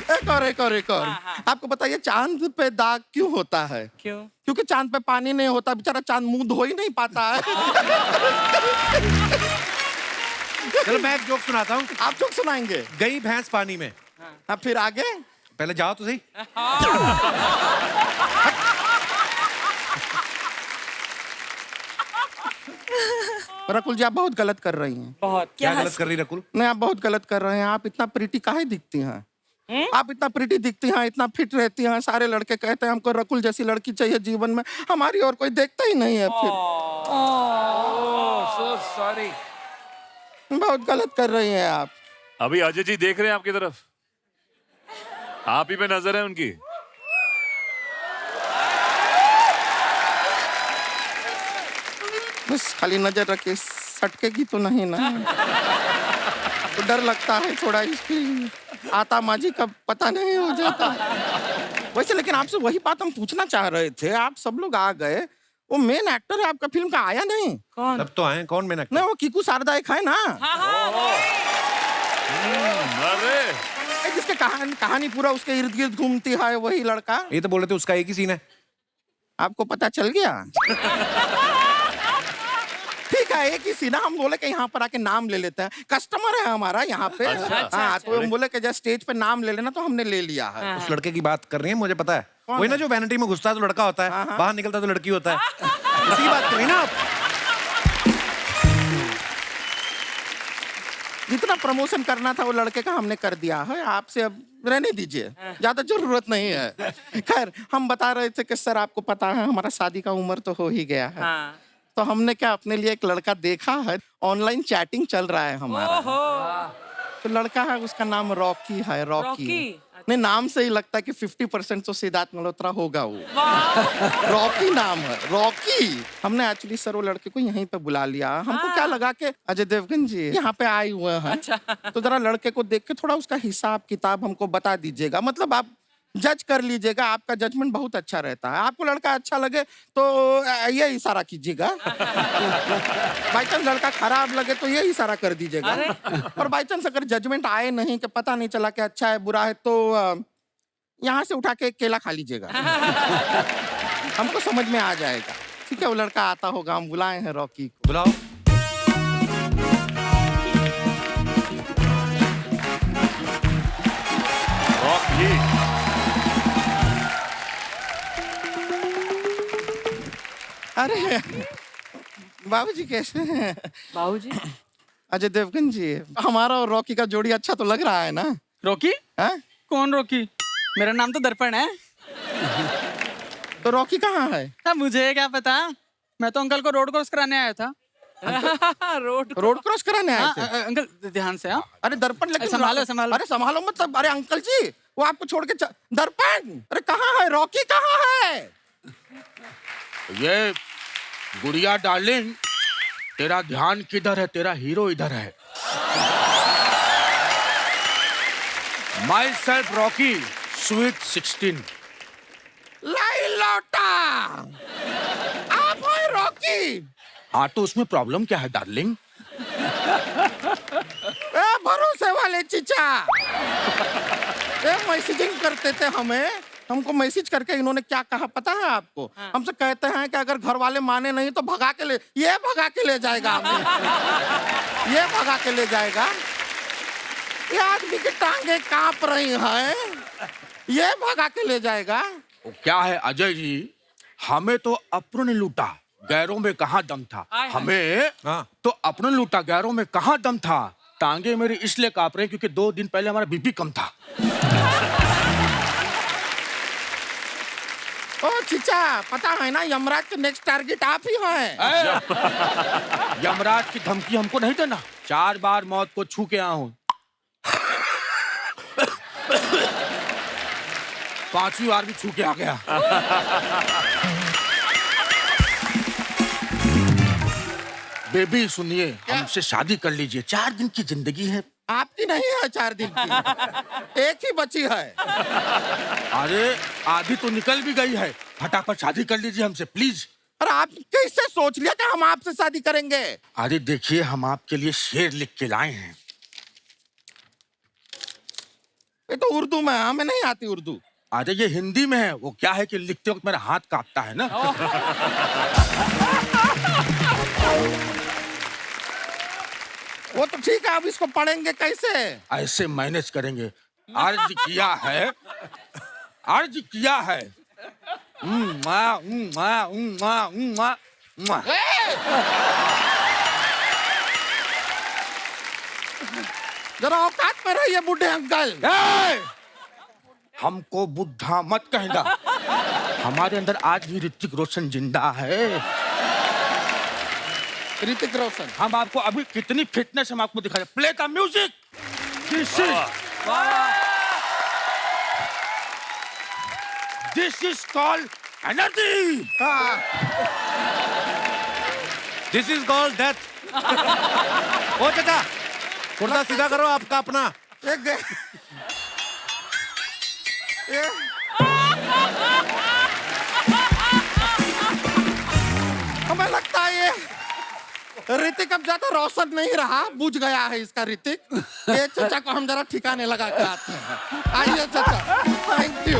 एक और आपको बताइए, चांद पे दाग क्यों होता है? क्यों? क्योंकि चांद पे पानी नहीं होता, बेचारा चांद मुंह धो ही नहीं पाता है। चलो मैं एक जोक सुनाता हूँ। आप जोक सुनाएंगे? गई भैंस पानी में। अब फिर आगे? पहले जाओ तो सही। रकुल जी आप बहुत गलत कर रही हैं। बहुत। क्या गलत कर रही रकुल? नहीं आप बहुत गलत कर रहे हैं। आप इतना प्रीटी काहे दिखती हैं? आप इतना प्रीटी दिखती हैं, इतना फिट रहती हैं, सारे लड़के कहते हैं हमको रकुल जैसी लड़की चाहिए जीवन में, हमारी और कोई देखता ही नहीं है। फिर सो सॉरी। बहुत गलत कर रही हैं आप। अभी अजय जी देख रहे हैं आपकी तरफ, आप ही पे नजर है उनकी। बस खाली नजर रखे, सटकेगी तो नहीं ना? तो डर लगता है थोड़ा, इसकी आता माजी का पता नहीं हो जाता। वैसे लेकिन आपसे वही बात हम पूछना चाह रहे थे, आप सब लोग आ गए, वो मेन एक्टर है आपका फिल्म का आया नहीं? कौन? सब तो आए, कौन मेन एक्टर? नहीं वो कीकू शारदा एक है ना, अरे जिसके कहानी पूरा उसके इर्द गिर्द घूमती है, वही लड़का। ये तो बोले थे उसका एक ही सीन है। आपको पता चल गया? ठीक है एक ही सीना, हम बोले कि यहाँ पर आके नाम ले लेते हैं, कस्टमर है हमारा यहाँ पे। हाँ तो हम बोले कि जब स्टेज पे नाम ले लेना, तो हमने ले लिया है। उस लड़के की बात कर रही है, मुझे पता है। वही ना जो वैनिटी में घुसता है तो लड़का होता है, बाहर निकलता तो लड़की होता है। उसी की बात कर रही है ना आप? जितना प्रमोशन करना था वो लड़के का हमने कर दिया है, आपसे अब रहने दीजिए, ज्यादा जरूरत नहीं है। खैर हम बता रहे थे कि सर आपको पता है हमारा शादी का उम्र तो हो ही गया है। तो हमने क्या अपने लिए एक लड़का देखा है, ऑनलाइन चैटिंग चल रहा है हमारा। तो लड़का है, उसका नाम रॉकी है। रॉकी नहीं, नाम से ही लगता है कि 50% तो सिद्धार्थ मल्होत्रा होगा वो। रॉकी नाम है, रॉकी। हमने एक्चुअली सर वो लड़के को यहीं पे बुला लिया। हमको क्या लगा कि अजय देवगन जी यहाँ पे आए हुए हैं, तो जरा लड़के को देख के थोड़ा उसका हिसाब किताब हमको बता दीजिएगा। मतलब आप जज कर लीजिएगा, आपका जजमेंट बहुत अच्छा रहता है। आपको लड़का अच्छा लगे तो ये इशारा कीजिएगा, बाई चांस लड़का खराब लगे तो ये इशारा कर दीजिएगा, और बाई चांस अगर जजमेंट आए नहीं कि पता नहीं चला कि अच्छा है बुरा है तो यहाँ से उठा के केला खा लीजिएगा, हमको समझ में आ जाएगा। ठीक है, वो लड़का आता होगा, हम बुलाए हैं रॉकी को। बुलाओ। रॉकी, अरे बाबूजी कैसे हैं? बाबूजी अजय देवगन जी, हमारा और रॉकी का जोड़ी अच्छा तो लग रहा है ना? रॉकी? हाँ? कौन रॉकी? मेरा नाम तो दर्पण है। तो रॉकी कहाँ है? अब मुझे क्या पता, मैं तो अंकल को रोड क्रॉस कराने आया था। रोड क्रॉस कराने आए थे? अंकल ध्यान से। हाँ, अरे दर्पण, लेकिन संभालो संभालो। अरे संभालो मतलब, अरे अंकल जी वो आपको छोड़ के दर्पण, अरे कहाँ है रॉकी, कहाँ है? ये गुड़िया डार्लिंग, तेरा ध्यान किधर है? तेरा हीरो इधर है। My self Rocky, sweet 16। लाई लौटा, आप हो रॉकी? हाँ, तो उसमें प्रॉब्लम क्या है डार्लिंग? भरोसे वाले चीचा, मैसेजिंग करते थे हमें, हमको मैसेज करके इन्होंने क्या कहा पता है आपको? हमसे कहते हैं कि अगर घर वाले माने नहीं तो भगा के ले, ये भगा के ले जाएगा हमें, ये भगा के ले जाएगा। ये आदमी की टांगे कांप रही हैं, ये भगा के ले जाएगा। क्या है अजय जी, हमें तो अपनों ने लूटा, गैरों में कहाँ दम था। हमें तो अपनों ने लूटा, गैरों में कहाँ दम था। टांगे मेरी इसलिए कांप रही क्योंकि 2 दिन पहले हमारा बीपी कम था। ओ चीचा, पता है ना यमराज के नेक्स्ट टारगेट आप ही हैं। यमराज की धमकी हमको नहीं देना। 4 बार मौत को छू के आया हूं, 5वीं बार भी छू के आ गया। बेबी सुनिए, हमसे शादी कर लीजिए, 4 दिन की जिंदगी है। आपकी नहीं है 4 दिन की, एक ही बची है। अरे आधी तो निकल भी गई है, फटाफट शादी कर लीजिए हमसे प्लीज। अरे आप कैसे सोच लिया कि हम आपसे शादी करेंगे? अरे देखिए, हम आपके लिए शेर लिख के लाए हैं। ये तो उर्दू में है, हमें नहीं आती उर्दू। अरे ये हिंदी में है, वो क्या है कि लिखते वक्त मेरा हाथ कांपता है ना। वो तो ठीक है, अब इसको पढ़ेंगे कैसे? ऐसे मैनेज करेंगे। अर्ज किया है, अर्ज किया है। जरा औकात में रहिए बूढ़े अंकल। हमको बुढ़ा मत कहना, हमारे अंदर आज भी ऋतिक रोशन जिंदा है। ऋतिक रोशन, हम आपको अभी कितनी फिटनेस हम आपको दिखा रहे। Play the music. This is called energy. This is called death. ओ चाचा, कुर्ता सीधा करो आपका अपना। हमें लगता है ये ऋतिक अब ज्यादा रोशन नहीं रहा, बुझ गया है इसका ऋतिक। ये चाचा को हम जरा ठिकाने लगा के आते हैं। आइए चाचा, थैंक यू।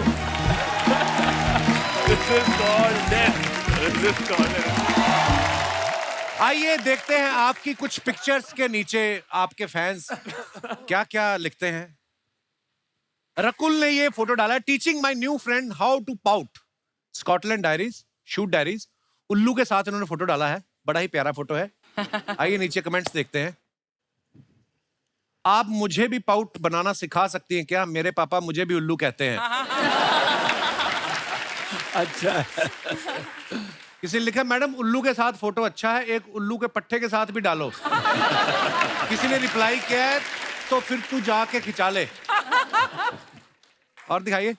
आइए देखते हैं आपकी कुछ पिक्चर्स के नीचे आपके फैंस क्या क्या लिखते हैं। रकुल ने ये फोटो डाला है, teaching my new friend how to pout, Scotland diaries, shoot diaries. उल्लू के साथ इन्होंने फोटो डाला है, बड़ा ही प्यारा फोटो है। आइए नीचे कमेंट्स देखते हैं। आप मुझे भी पाउट बनाना सिखा सकती हैं क्या? मेरे पापा मुझे भी उल्लू कहते हैं। अच्छा। किसी ने लिखा, मैडम उल्लू के साथ फोटो अच्छा है, एक उल्लू के पट्टे के साथ भी डालो। किसी ने रिप्लाई किया है, तो फिर तू जाके खिंचा ले। और दिखाइए,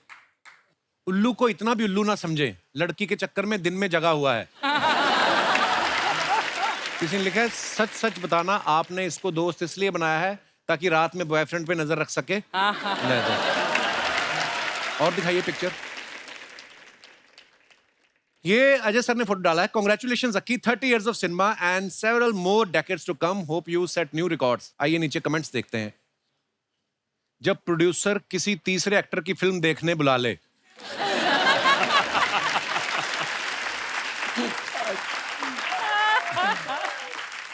उल्लू को इतना भी उल्लू ना समझे, लड़की के चक्कर में दिन में जगा हुआ है। किसी ने लिखा है, सच सच बताना आपने इसको दोस्त इसलिए बनाया है ताकि रात में बॉयफ्रेंड पे नजर रख सके। और दिखाइए पिक्चर। ये अजय सर ने फोटो डाला है। Congratulation Akki, 30 years of cinema and several more decades to come. Hope you set new records. आइए नीचे कमेंट्स देखते हैं। जब प्रोड्यूसर किसी तीसरे एक्टर की फिल्म देखने बुला ले।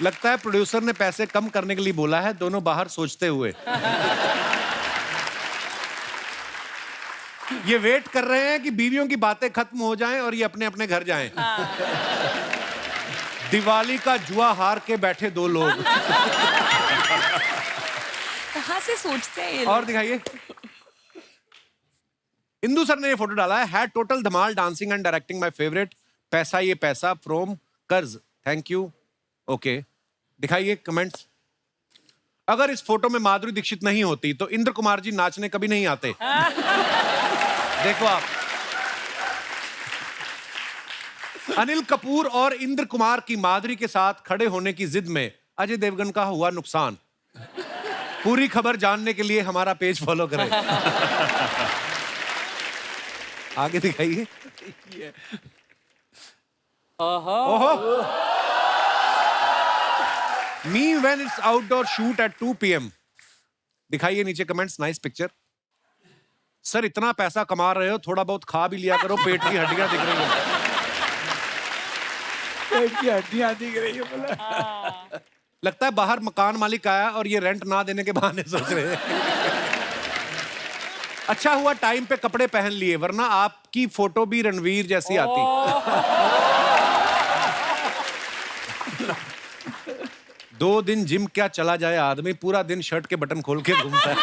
लगता है प्रोड्यूसर ने पैसे कम करने के लिए बोला है, दोनों बाहर सोचते हुए। ये वेट कर रहे हैं कि बीवियों की बातें खत्म हो जाएं और ये अपने अपने घर जाएं। दिवाली का जुआ हार के बैठे दो लोग। कहाँ से सोचते हैं ये लोग? और दिखाइए। इंदु सर ने ये फोटो डाला है। Had total Dhamaal, dancing and directing my favourite. पैसा ये पैसा फ्रॉम कर्ज, थैंक यू। ओके, दिखाइए कमेंट्स। अगर इस फोटो में माधुरी दीक्षित नहीं होती तो इंद्र कुमार जी नाचने कभी नहीं आते। देखो आप, अनिल कपूर और इंद्र कुमार की माधुरी के साथ खड़े होने की जिद में अजय देवगन का हुआ नुकसान। पूरी खबर जानने के लिए हमारा पेज फॉलो करें। आगे दिखाइए। ओहो, Me when it's outdoor shoot at 2 PM. दिखाइए नीचे कमेंट्स। Nice picture. सर इतना पैसा कमा रहे हो, थोड़ा बहुत खा भी लिया करो, पेट की हड्डियां दिख रही हैं। पेट की हड्डियां दिख रही है बोला। लगता है बाहर मकान मालिक आया और ये रेंट ना देने के बहाने सोच रहे हैं। अच्छा हुआ टाइम पे कपड़े पहन लिए, वरना आपकी फोटो भी रणवीर जैसी आती। 2 दिन जिम क्या चला जाए आदमी, पूरा दिन शर्ट के बटन खोल के घूमता है।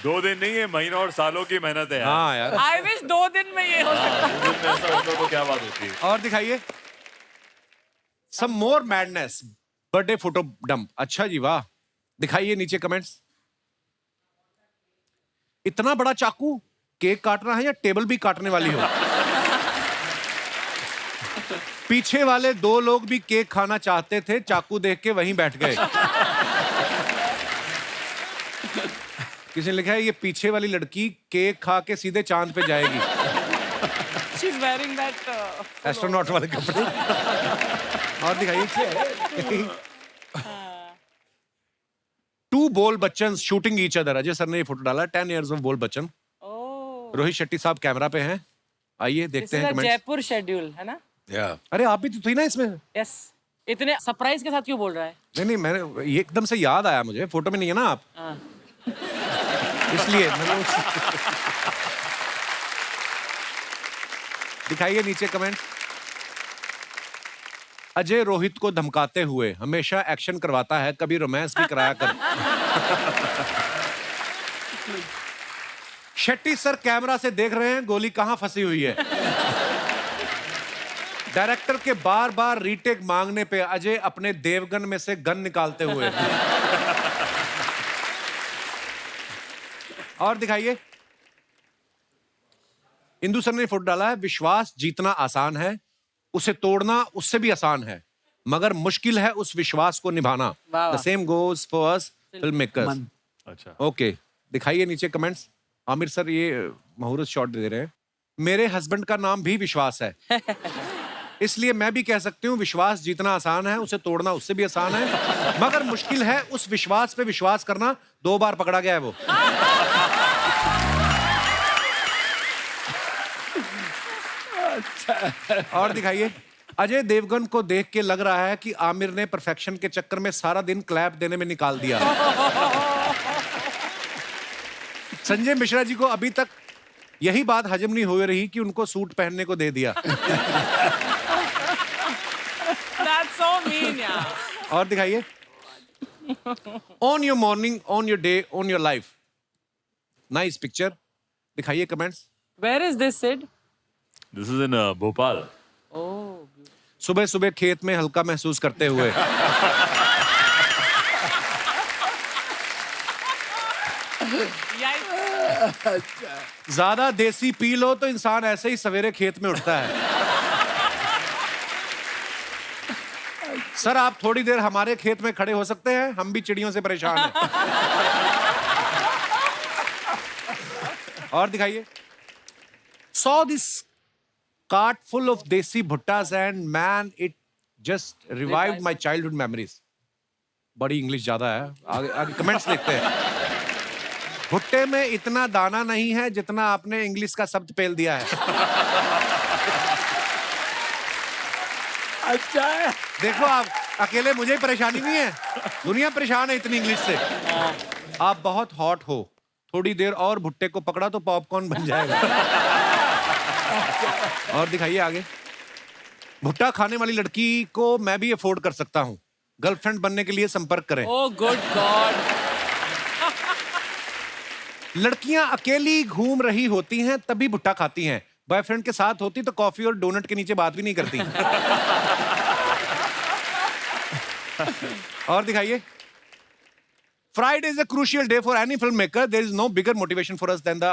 2 दिन नहीं है, महीनों और सालों की मेहनत है। हाँ यार। आई विश 2 दिन में ये हो सकता। 2 दिन में ऐसा होता तो क्या बात होती है। और दिखाइए। सम मोर मैडनेस, बर्थडे फोटो डंप। अच्छा जी, वाह। दिखाइए नीचे कमेंट्स। इतना बड़ा चाकू, केक काटना है या टेबल भी काटने वाली हो? पीछे वाले 2 लोग भी केक खाना चाहते थे, चाकू देख के वहीं बैठ गए। किसी ने लिखा है ये पीछे वाली लड़की केक खा के सीधे चांद पे जाएगी। She's wearing that एस्ट्रोनॉट वाले कपड़े। और दिखाइए। 2 बोल Bachchan shooting each other. Ajay sir ने ये फोटो डाला। 10 years of बोल बच्चन। रोहित शेट्टी साहब कैमरा पे हैं। आइए देखते हैं कमेंट्स। जयपुर शेड्यूल है ना? अरे आप भी तो थी ना इसमें। यस। इतने सरप्राइज के साथ क्यों बोल रहा है? नहीं, मैंने ये एकदम से याद आया मुझे, फोटो में नहीं है ना आप, इसलिए दिखाइए नीचे कमेंट। अजय रोहित को धमकाते हुए, हमेशा एक्शन करवाता है, कभी रोमांस भी कराया कर। शेट्टी सर कैमरा से देख रहे हैं गोली कहां फंसी हुई है। डायरेक्टर के बार बार रीटेक मांगने पे अजय अपने देवगन में से गन निकालते हुए। और दिखाइए। इंदु सर ने फोटो डाला है। विश्वास जीतना आसान है, उसे तोड़ना उससे भी आसान है, मगर मुश्किल है उस विश्वास को निभाना। The same goes for us film makers. अच्छा, ओके, दिखाइए नीचे कमेंट्स। आमिर सर ये मुहूर्त शॉट दे रहे हैं। मेरे हस्बैंड का नाम भी विश्वास है, इसलिए मैं भी कह सकती हूँ विश्वास जीतना आसान है, उसे तोड़ना उससे भी आसान है, मगर मुश्किल है उस विश्वास पे विश्वास करना। 2 बार पकड़ा गया है वो। और दिखाइए। अजय देवगन को देख के लग रहा है कि आमिर ने परफेक्शन के चक्कर में सारा दिन क्लैप देने में निकाल दिया। संजय मिश्रा जी को अभी तक यही बात हजम नहीं हो रही कि उनको सूट पहनने को दे दिया। That's so mean, यार। और दिखाइए। On your morning, on your day, on your life. Nice picture. दिखाइए comments. Where is this, Sid? This is in Bhopal. सुबह सुबह खेत में हल्का महसूस करते हुए। ज्यादा देसी पी लो तो इंसान ऐसे ही सवेरे खेत में उठता है। सर आप थोड़ी देर हमारे खेत में खड़े हो सकते हैं, हम भी चिड़ियों से परेशान हैं। और दिखाइए. Saw this cart full of desi bhuttas and man, it just revived my childhood memories. बड़ी इंग्लिश ज्यादा है. आगे आगे कमेंट्स देखते हैं. भुट्टे में इतना दाना नहीं है जितना आपने इंग्लिश का शब्द पेल दिया है. अच्छा है. देखो आप अकेले मुझे ही परेशानी नहीं है, दुनिया परेशान है इतनी इंग्लिश से. आप बहुत हॉट हो, थोड़ी देर और भुट्टे को पकड़ा तो पॉपकॉर्न बन जाएगा. और दिखाइए आगे. भुट्टा खाने वाली लड़की को मैं भी अफोर्ड कर सकता हूँ. गर्लफ्रेंड बनने के लिए संपर्क करें. Oh good God. लड़कियां अकेली घूम रही होती हैं तभी भुट्टा खाती हैं. बॉयफ्रेंड के साथ होती तो कॉफी और डोनट के नीचे बात भी नहीं करती. और दिखाइए. Friday is a crucial day for any filmmaker. There is no bigger motivation for us than the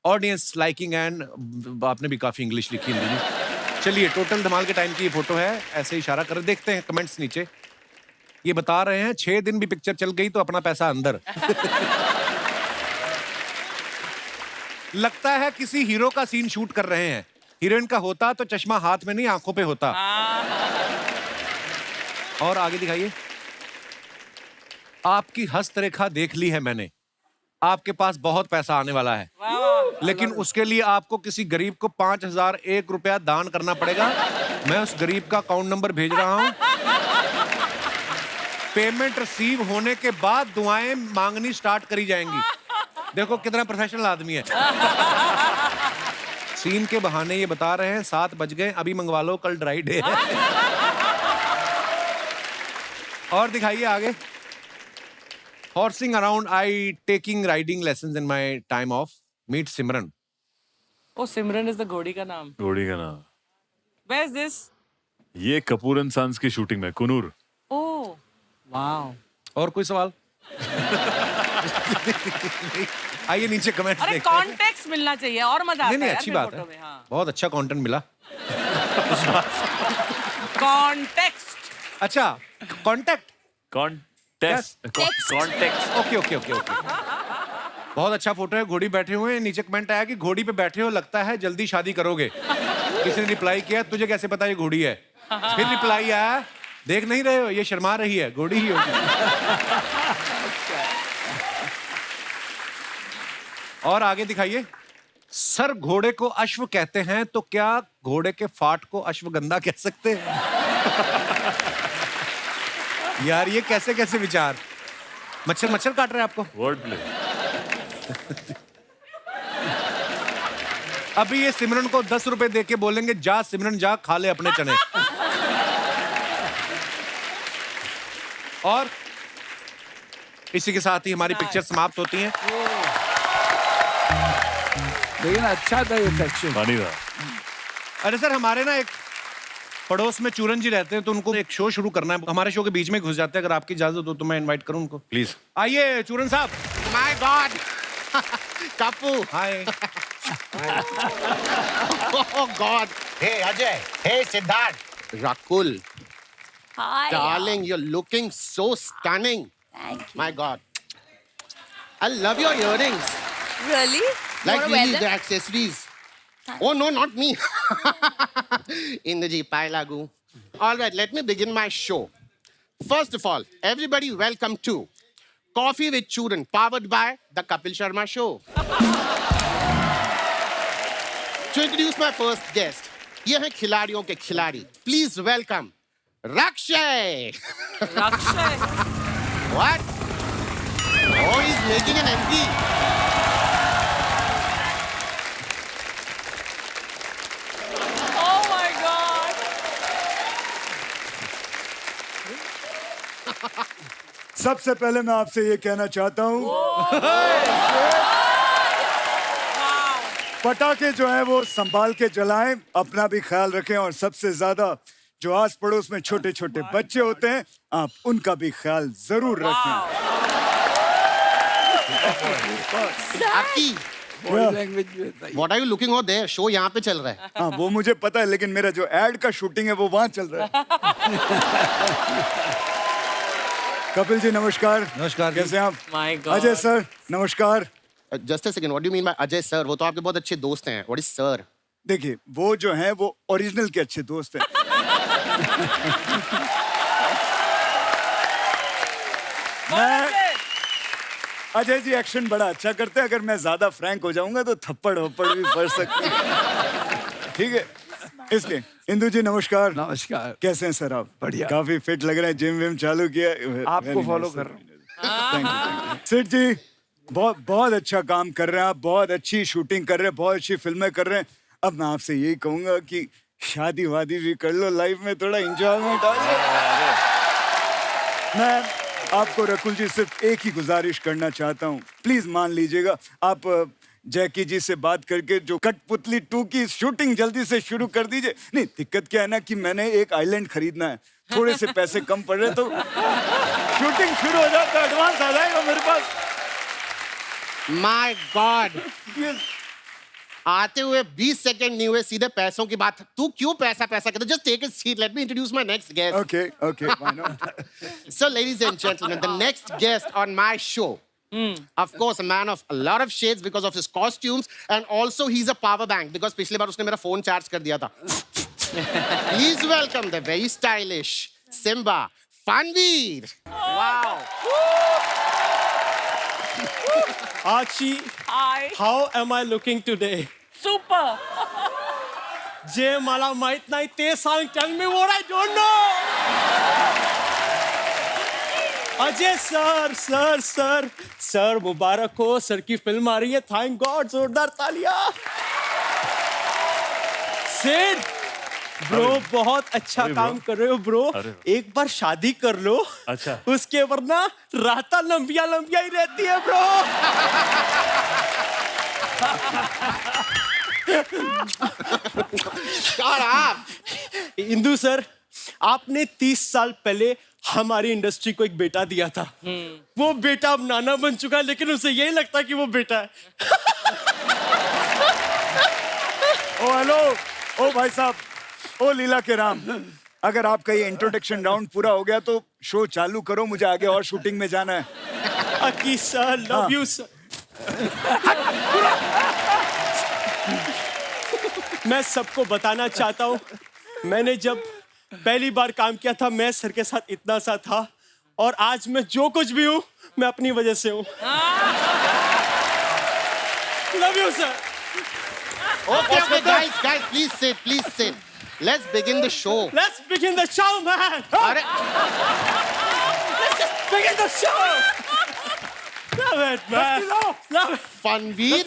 audience liking and आपने भी काफी इंग्लिश लिखी है. चलिए टोटल धमाल के टाइम की ये फोटो है. ऐसे इशारा कर देखते हैं कमेंट्स नीचे. ये बता रहे हैं 6 दिन भी पिक्चर चल गई तो अपना पैसा अंदर. लगता है किसी हीरो का सीन शूट कर रहे हैं. हीरोइन का होता तो चश्मा हाथ में नहीं आंखों पे होता. और आगे दिखाइए. आपकी हस्तरेखा देख ली है मैंने. आपके पास बहुत पैसा आने वाला है, लेकिन उसके लिए आपको किसी गरीब को 5001 रुपया दान करना पड़ेगा. मैं उस गरीब का अकाउंट नंबर भेज रहा हूं. पेमेंट रिसीव होने के बाद दुआएं मांगनी स्टार्ट करी जाएंगी. देखो कितना प्रोफेशनल आदमी है. सीन के बहाने ये बता रहे हैं 7 बज गए, अभी मंगवा लो, कल ड्राई डे है. और दिखाइए आगे. Horsing around I taking riding lessons in my time off. Meet Simran. Oh Simran is the घोड़ी का नाम. घोड़ी का नाम. Where is this? ये कपूर एंड सन्स की शूटिंग में कुनूर. Oh wow. और कोई सवाल? आइए नीचे कमेंट्स अरे देखते हैं. कॉन्टेक्स्ट मिलना चाहिए और मजा आता है. नहीं अच्छी बात है. बहुत अच्छा कंटेंट मिला. कॉन्टेक्स्ट. अच्छा contact. Context. Okay okay okay okay. बहुत अच्छा फोटो है. घोड़ी बैठे हुए हैं. नीचे कमेंट आया कि घोड़ी पे बैठे हो, लगता है जल्दी शादी करोगे. किसी ने रिप्लाई किया तुझे कैसे पता ये घोड़ी है. फिर रिप्लाई आया देख नहीं रहे हो ये शर्मा रही है, घोड़ी ही होगी. और आगे दिखाइए. सर घोड़े को अश्व कहते हैं तो क्या घोड़े के फाट को अश्वगंधा कह सकते हैं? यार ये कैसे कैसे विचार. मच्छर मच्छर काट रहे हैं आपको. Word play. अभी ये सिमरन को 10 रुपए दे के बोलेंगे जा सिमरन जा खा ले अपने चने. और इसी के साथ ही हमारी पिक्चर समाप्त होती हैं. लेकिन अच्छा था ये सेक्शन. पानी था. अरे सर हमारे ना एक पड़ोस में चूरन जी रहते हैं तो उनको एक शो शुरू करना है. हमारे शो के बीच में घुस जाते हैं. अगर आपकी इजाजत हो तो मैं इनवाइट करूं उनको. प्लीज. आइए चूरन साहब. My God. कपू. Hi. Oh God. Hey Ajay. Hey Siddharth. Rakul. Hi. Darling, you're looking so stunning. Thank you. My God. I love your earrings. Really? Like Wanna really wear the them? accessories. Oh no, not me. Indraji Pailagu. All right, let me begin my show. First of all, everybody welcome to Coffee with Chooran, powered by the Kapil Sharma Show. To introduce my first guest, ये है खिलाड़ियों के खिलाड़ी. Please welcome Rakshay. Rakshay. What? Oh, he's making an MP. Oh my God. सबसे पहले मैं आपसे ये कहना चाहता हूँ पटाखे जो है वो संभाल के जलाएं, अपना भी ख्याल रखें और सबसे ज्यादा जो आस पड़ोस में छोटे छोटे बच्चे होते हैं आप उनका भी ख्याल जरूर रखें. आपकी What are you looking over there? Show यहाँ पे चल रहा है. हाँ वो मुझे पता है लेकिन मेरा जो एड का शूटिंग है वो वहाँ चल रहा है. कपिल जी नमस्कार. नमस्कार. कैसे हैं आप? My God. अजय सर नमस्कार. Just a second, what do you mean by Ajay sir? वो तो आपके बहुत अच्छे दोस्त हैं. What is sir? देखिए वो जो है वो ओरिजिनल के अच्छे दोस्त हैं. अजय जी एक्शन बड़ा अच्छा करते हैं. अगर मैं ज्यादा फ्रैंक हो जाऊंगा तो थप्पड़ वप्पड़ भी पड़ सकते हैं. ठीक है, इसलिए इंदु जी नमस्कार. नमस्कार. कैसे हैं सर आप? बढ़िया. काफी फिट लग रहे हैं. जिम विम चालू किया? आपको फॉलो कर रहा हूँ. Thank you. सेठ जी बहुत बहुत अच्छा काम कर रहे हैं आप. बहुत अच्छी शूटिंग कर रहे हैं, बहुत अच्छी फिल्में कर रहे हैं. अब मैं आपसे यही कहूंगा कि शादी वादी भी कर लो, लाइफ में थोड़ा इंजॉयमेंट आ जाए. मैं आपको रकुल जी सिर्फ एक ही गुजारिश करना चाहता हूँ. प्लीज मान लीजिएगा. आप जैकी जी से बात करके जो कठपुतली 2 की शूटिंग जल्दी से शुरू कर दीजिए. नहीं, दिक्कत क्या है ना कि मैंने एक आइलैंड खरीदना है. थोड़े से पैसे कम पड़ रहे तो शूटिंग शुरू हो जाता है. एडवांस आ जाएगा मेरे पास. माय गॉड, आते हुए 20 सेकंड नहीं हुए, सीधे पैसों की बात. तू क्यों पैसा पैसा कहता? Just take a seat, let me introduce my next guest. Okay, okay, why not? So ladies and gentlemen, the next guest on my show, of course a man of a lot of shades because of his costumes, and also he's a power bank because पिछली बार उसने मेरा phone charge कर दिया था. Please welcome the very stylish Simba Fanveer. Wow. Archie, Hi. how am I looking today? Super. Jay मला माहित नाही ते सांग. Tell me what I don't know. Ajay sir मुबारक हो. सर की फिल्म आ रही है. Thank God. जोरदार तालियां. सिड ब्रो, बहुत अच्छा काम कर रहे हो ब्रो. एक बार शादी कर लो. अच्छा. उसके वरना राता लंबिया लंबिया ही रहती है ब्रो. इंदु सर, आपने 30 साल पहले हमारी इंडस्ट्री को एक बेटा दिया था. वो बेटा अब नाना बन चुका है, लेकिन उसे यही लगता है कि वो बेटा है. ओ हेलो. ओ भाई साहब. ओ लीला के राम. अगर आपका ये इंट्रोडक्शन राउंड पूरा हो गया तो शो चालू करो. मुझे आगे और शूटिंग में जाना है. अकी सर, लव यू सर. मैं सबको बताना चाहता हूँ, मैंने जब पहली बार काम किया था, मैं सर के साथ इतना सा था, और आज मैं जो कुछ भी हूँ, मैं अपनी वजह से हूँ. Love you sir. Okay, guys, please sit. Let's begin the show. Let's begin the show, man. अरे, Let's just begin the show. Love it, man. Love it. फनवीर,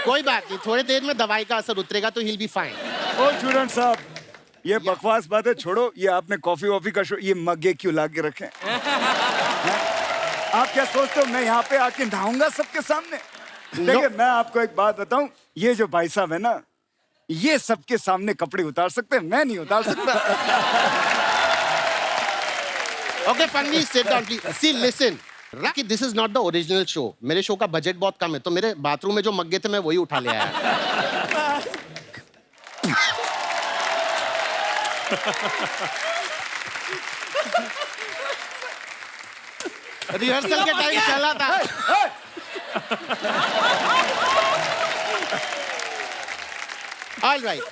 कोई बात नहीं, थोड़ी देर में दवाई का असर उतरेगा तो he'll be fine. ओ चूरन साहब, ये बकवास बातें छोड़ो. ये आपने कॉफी वॉफी का शो, ये मग्गे क्यों ला के रखे? आप क्या सोचते हो मैं यहाँ पे आके नहाऊंगा सबके सामने? देखिए मैं आपको एक बात बताऊं, ये जो भाई साहब है ना, ये सबके सामने कपड़े उतार सकते हैं, मैं नहीं उतार सकता. Okay, Fanveer, sit down, please. See, listen. Rocky, this is not the original show. मेरे शो का बजट बहुत कम है, तो मेरे बाथरूम में जो मग्गे थे मैं वही उठा ले आया. रिहर्सल के टाइम चला था. All right.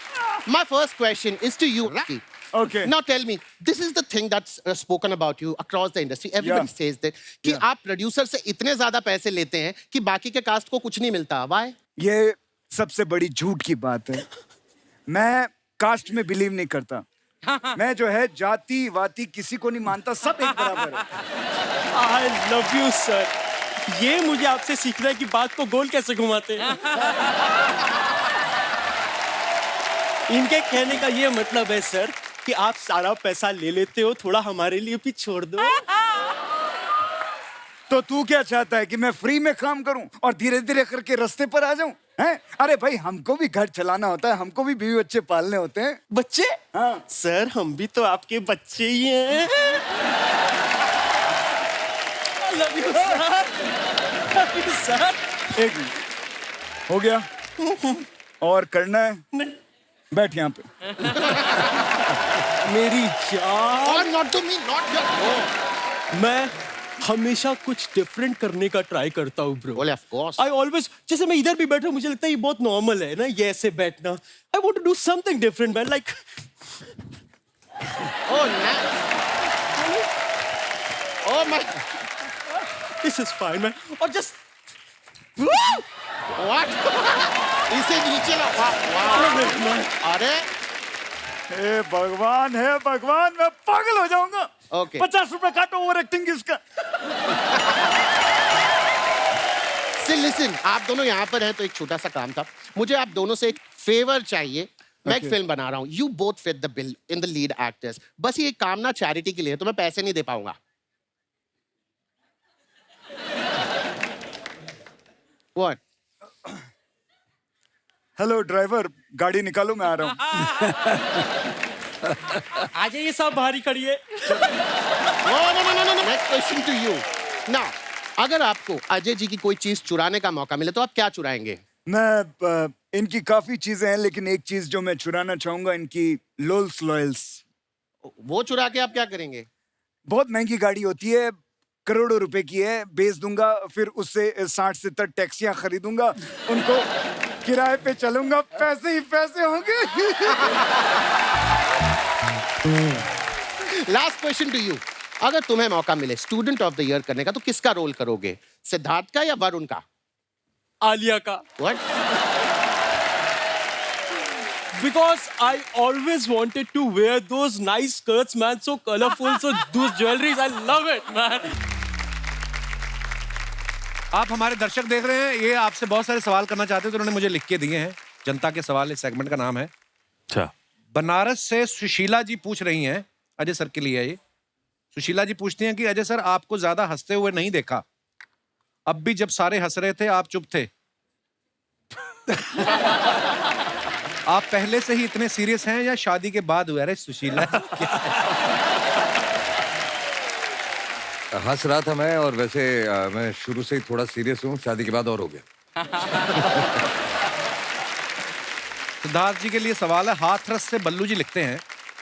My first question is to you, Rocky. Okay. Now tell me, this is the thing that's spoken about you across the industry. Everybody says that कि आप प्रोड्यूसर से इतने ज्यादा पैसे लेते हैं कि बाकी के कास्ट को कुछ नहीं मिलता. Why? ये सबसे बड़ी झूठ की बात है. मैं कास्ट में बिलीव नहीं करता. मैं जो है जाति वाति किसी को नहीं मानता. सब एक बराबर है. I love you, sir. ये मुझे आपसे सीखना है कि बात को गोल कैसे घुमाते हैं. इनके कहने का ये मतलब है सर कि आप सारा पैसा ले लेते हो, थोड़ा हमारे लिए भी छोड़ दो. तो तू क्या चाहता है कि मैं फ्री में काम करूं और धीरे धीरे करके रास्ते पर आ जाऊं? हैं? अरे भाई हमको भी घर चलाना होता है, हमको भी बीवी बच्चे पालने होते हैं. बच्चे? हाँ. सर हम भी तो आपके बच्चे ही हैं. I love you, sir. Love you, sir. एक मिनट हो गया और करना है. बैठ यहाँ पे. मेरी जान. Or not to me, not your. मैं हमेशा कुछ डिफरेंट करने का ट्राई करता हूँ bro. Well, of course. I always, जैसे मैं इधर भी बैठ रहा हूँ, मुझे लगता है ये बहुत नॉर्मल है ना, ये ऐसे बैठना। I want to do something different, man. Like, Oh, nice. Oh my. this is fine, man. और just What? इसे नीचे ला। वाह। अरे हे भगवान, हे भगवान, मैं पागल हो जाऊंगा। Okay. 50 रुपए काटो ओवर एक्टिंग की इसका। लिसन, आप दोनों यहाँ पर हैं तो एक छोटा सा काम था। मुझे आप दोनों से एक फेवर चाहिए। मैं एक फिल्म बना रहा हूँ। You both fit the bill in the lead actors. बस ये काम ना चैरिटी के लिए, तो मैं पैसे नहीं दे पाऊंगा। What? हेलो ड्राइवर, गाड़ी निकालो, मैं आ रहा हूँ। आ जाइए, सब बाहरी खड़िए। No. Next question to you. Now, अगर आपको अजय जी की कोई चीज चुराने का मौका मिले तो आप क्या चुराएंगे? मैं इनकी काफी चीजें हैं, लेकिन एक चीज जो मैं चुराना चाहूंगा, इनकी लोल्स लॉयल्स। वो चुरा के आप क्या करेंगे? बहुत महंगी गाड़ी होती है, करोड़ों रुपए की है, बेच दूंगा, फिर उससे 60-70 टैक्सियां खरीदूंगा, उनको किराए पे चलूंगा, पैसे ही पैसे होंगे। Last question to you. अगर तुम्हें मौका मिले स्टूडेंट ऑफ द ईयर करने का तो किसका रोल करोगे? सिद्धार्थ का या वरुण का? आलिया का। What? Because I always wanted to wear those nice skirts, man, so colorful, so those jewelries, I love it, man. आप हमारे दर्शक देख रहे हैं, ये आपसे बहुत सारे सवाल करना चाहते हैं, तो उन्होंने मुझे लिख के दिए हैं। जनता के सवाल, इस सेगमेंट का नाम है। अच्छा। बनारस से सुशीला जी पूछ रही हैं, अजय सर के लिए है ये। सुशीला जी पूछती हैं कि अजय सर, आपको ज्यादा हंसते हुए नहीं देखा, अब भी जब सारे हंस रहे थे आप चुप थे। आप पहले से ही इतने सीरियस हैं या शादी के बाद हुआ? अरे सुशीला हंस रहा था मैं, और वैसे मैं शुरू से ही थोड़ा सीरियस हूँ, शादी के बाद और हो गया। सिद्धार्थ जी के लिए सवाल है। हाथरस से बल्लू जी लिखते हैं,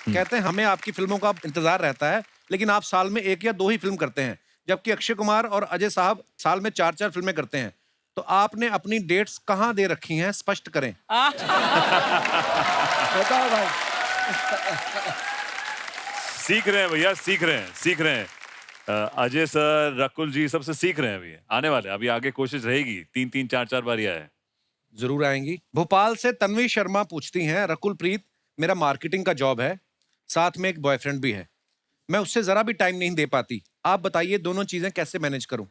कहते हैं हमें आपकी फिल्मों का इंतजार रहता है, लेकिन आप साल में 1 या 2 ही फिल्म करते हैं, जबकि अक्षय कुमार और अजय साहब साल में 4-4 फिल्में करते हैं। तो आपने अपनी डेट्स कहाँ दे रखी हैं, स्पष्ट करें। बताओ भाई। सीख रहे हैं भैया, सीख रहे हैं। अजय सर, रकुल जी सबसे सीख रहे हैं अभी, आने वाले, अभी आगे कोशिश रहेगी। 3-3, 4-4 बार आए, जरूर आएंगी। भोपाल से तन्वी शर्मा पूछती हैं, रकुल प्रीत, मेरा मार्केटिंग का जॉब है, साथ में एक बॉयफ्रेंड भी है, मैं उससे जरा भी टाइम नहीं दे पाती, आप बताइए दोनों चीजें कैसे मैनेज करूं?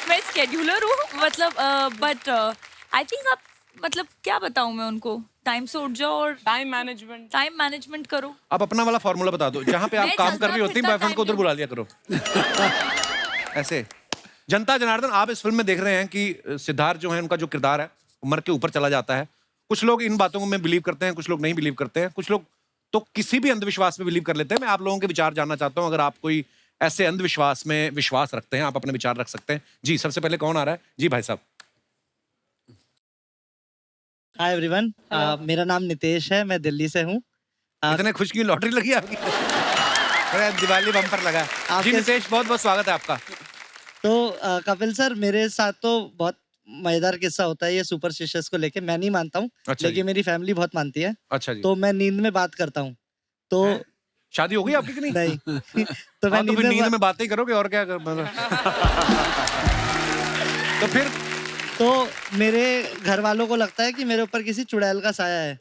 मैं स्केड्यूलर हूँ, मतलब बट आई थिंक आप, मतलब क्या बताऊं मैं उनको, टाइम से उठ जाओ और टाइम मैनेजमेंट करो। आप अपना वाला फॉर्मूला बता दो, जहां पे आप काम कर रही होती हैं, बॉयफ्रेंड को उधर बुला लिया करो। ऐसे। जनता जनार्दन, आप इस फिल्म में देख रहे हैं कि सिद्धार्थ जो है, उनका जो किरदार है उम्र के ऊपर चला जाता है। कुछ लोग इन बातों में बिलीव करते हैं, कुछ लोग नहीं बिलीव करते हैं, कुछ लोग तो किसी भी अंधविश्वास में बिलीव कर लेते हैं। मैं आप लोगों के विचार जानना चाहता हूं, अगर आप कोई ऐसे अंधविश्वास में विश्वास रखते हैं, आप अपने विचार रख सकते हैं। जी, सबसे पहले कौन आ रहा है? जी भाई साहब। हाय एवरीवन, मेरा नाम नितेश है, मैं दिल्ली से हूँ। इतने खुश की लॉटरी लगी आपकी? अरे दिवाली बम्पर लगा। जी नितेश, बहुत बहुत स्वागत है आपका। तो कपिल सर, मेरे साथ तो बहुत मजेदार किस्सा होता है ये सुपरस्टिशियस को लेके। मैं नहीं मानता हूँ, अच्छा लेकिन मेरी फैमिली बहुत मानती है। अच्छा जी। तो मैं नींद में बात करता हूँ। तो शादी हो गई आपकी कि नहीं? नहीं। तो मैं नींद में बातें ही करोगे और क्या तो फिर तो मेरे घर वालों को लगता है कि मेरे ऊपर किसी चुड़ैल का साया है,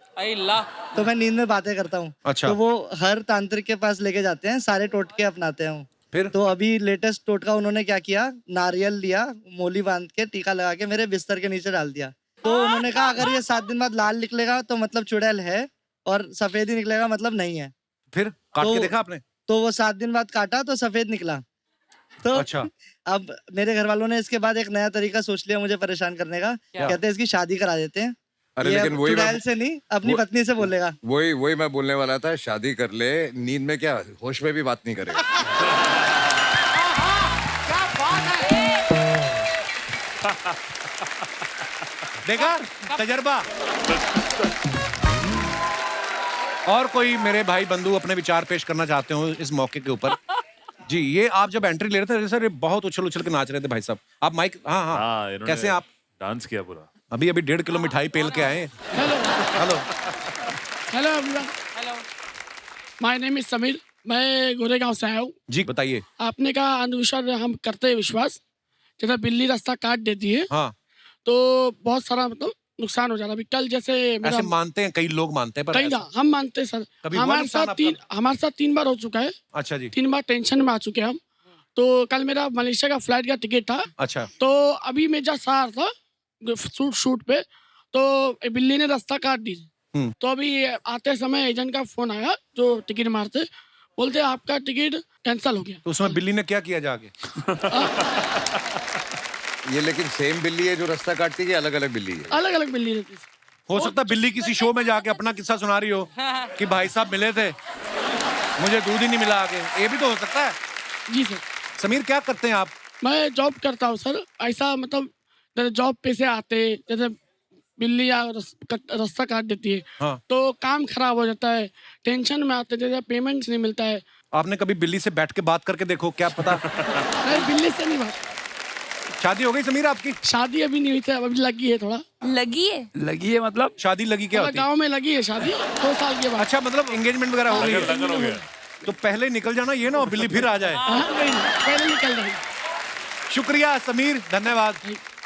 तो मैं नींद में बातें करता हूँ। अच्छा। तो वो हर तांत्रिक के पास लेके जाते हैं, सारे टोटके अपनाते हैं। फिर तो अभी लेटेस्ट टोटका उन्होंने क्या किया, नारियल लिया, मोली बांध के टीका लगा के मेरे बिस्तर के नीचे डाल दिया। तो उन्होंने कहा अगर ये 7 दिन बाद लाल निकलेगा तो मतलब चुड़ैल है, और सफेद ही निकलेगा मतलब नहीं है। फिर काट के देखा आपने? तो वो 7 दिन बाद काटा तो सफेद निकला। तो अच्छा। अब मेरे घर वालों ने इसके बाद एक नया तरीका सोच लिया मुझे परेशान करने का। कहते हैं इसकी शादी करा देते हैं। अरे लेकिन वही चुड़ैल से नहीं, अपनी पत्नी से बोलेगा। वही मैं बोलने वाला था, शादी कर ले, नींद में क्या, होश में भी बात नहीं करेगा। देखा तजर्बा। और कोई मेरे भाई बंधु अपने विचार पेश करना चाहते हो इस मौके के ऊपर? जी, ये आप जब एंट्री ले रहे थे सर, ये बहुत उछल उछल के नाच रहे थे भाई साहब। आप माइक, हाँ हाँ, इन्होंने कैसे आप? डांस किया पूरा। अभी 1.5 किलो मिठाई पेल के आए। Hello hello everyone. Hello, my name is Sameer, मैं गोरेगांव से आया हूँ। जी बताइए। आपने कहा अंधविश्वास हम करते हैं विश्वास, जैसे बिल्ली रास्ता काट देती है हाँ, तो बहुत सारा मतलब नुकसान हो जाता है। अभी कल जैसे ऐसे मानते हैं, कई लोग मानते हैं, पर कहीं ऐसा- ना हम मानते हैं सर। कभी हुआ नुकसान आपका? हमारे साथ 3 बार हो चुका है। अच्छा जी। 3 बार टेंशन में आ चुके हैं हम। तो कल मेरा मलेशिया का फ्लाइट का टिकट था। अच्छा। तो अभी मैं जस्ट आ रहा था शूट पे, तो बिल्ली ने रास्ता काट दी। तो अभी आते समय एजेंट का फोन आया जो टिकट मारते, बोलते आपका टिकट कैंसिल हो गया। तो उसमें बिल्ली ने क्या किया जाके? ये लेकिन सेम बिल्ली है जो रास्ता काटती है, अलग अलग बिल्ली है? अलग अलग बिल्ली रहती है। हो सकता है बिल्ली किसी शो में जाके अपना किस्सा सुना रही हो कि भाई साहब मिले थे, मुझे दूध ही नहीं मिला आगे। ये भी तो हो सकता है। जी सर। समीर क्या करते हैं आप? मैं जॉब करता हूँ सर। ऐसा मतलब जैसे जॉब पे से आते, जैसे बिल्ली या रास्ता काट देती है, हाँ। तो काम खराब हो जाता है, टेंशन में आते, जैसे पेमेंट्स नहीं मिलता है। आपने कभी बिल्ली से बैठ के बात करके देखो, क्या पता। नहीं, बिल्ली से नहीं बात। शादी हो गई समीर आपकी? शादी अभी नहीं हुई थी, अभी लगी है थोड़ा। लगी है? लगी है मतलब? शादी लगी क्या होती है? गाँव में लगी है शादी 2 साल के बाद। अच्छा, मतलब एंगेजमेंट वगैरह हो गई है? तो पहले निकल जाना, ये ना बिल्ली फिर आ जाए। पहले निकल रही। शुक्रिया समीर, धन्यवाद।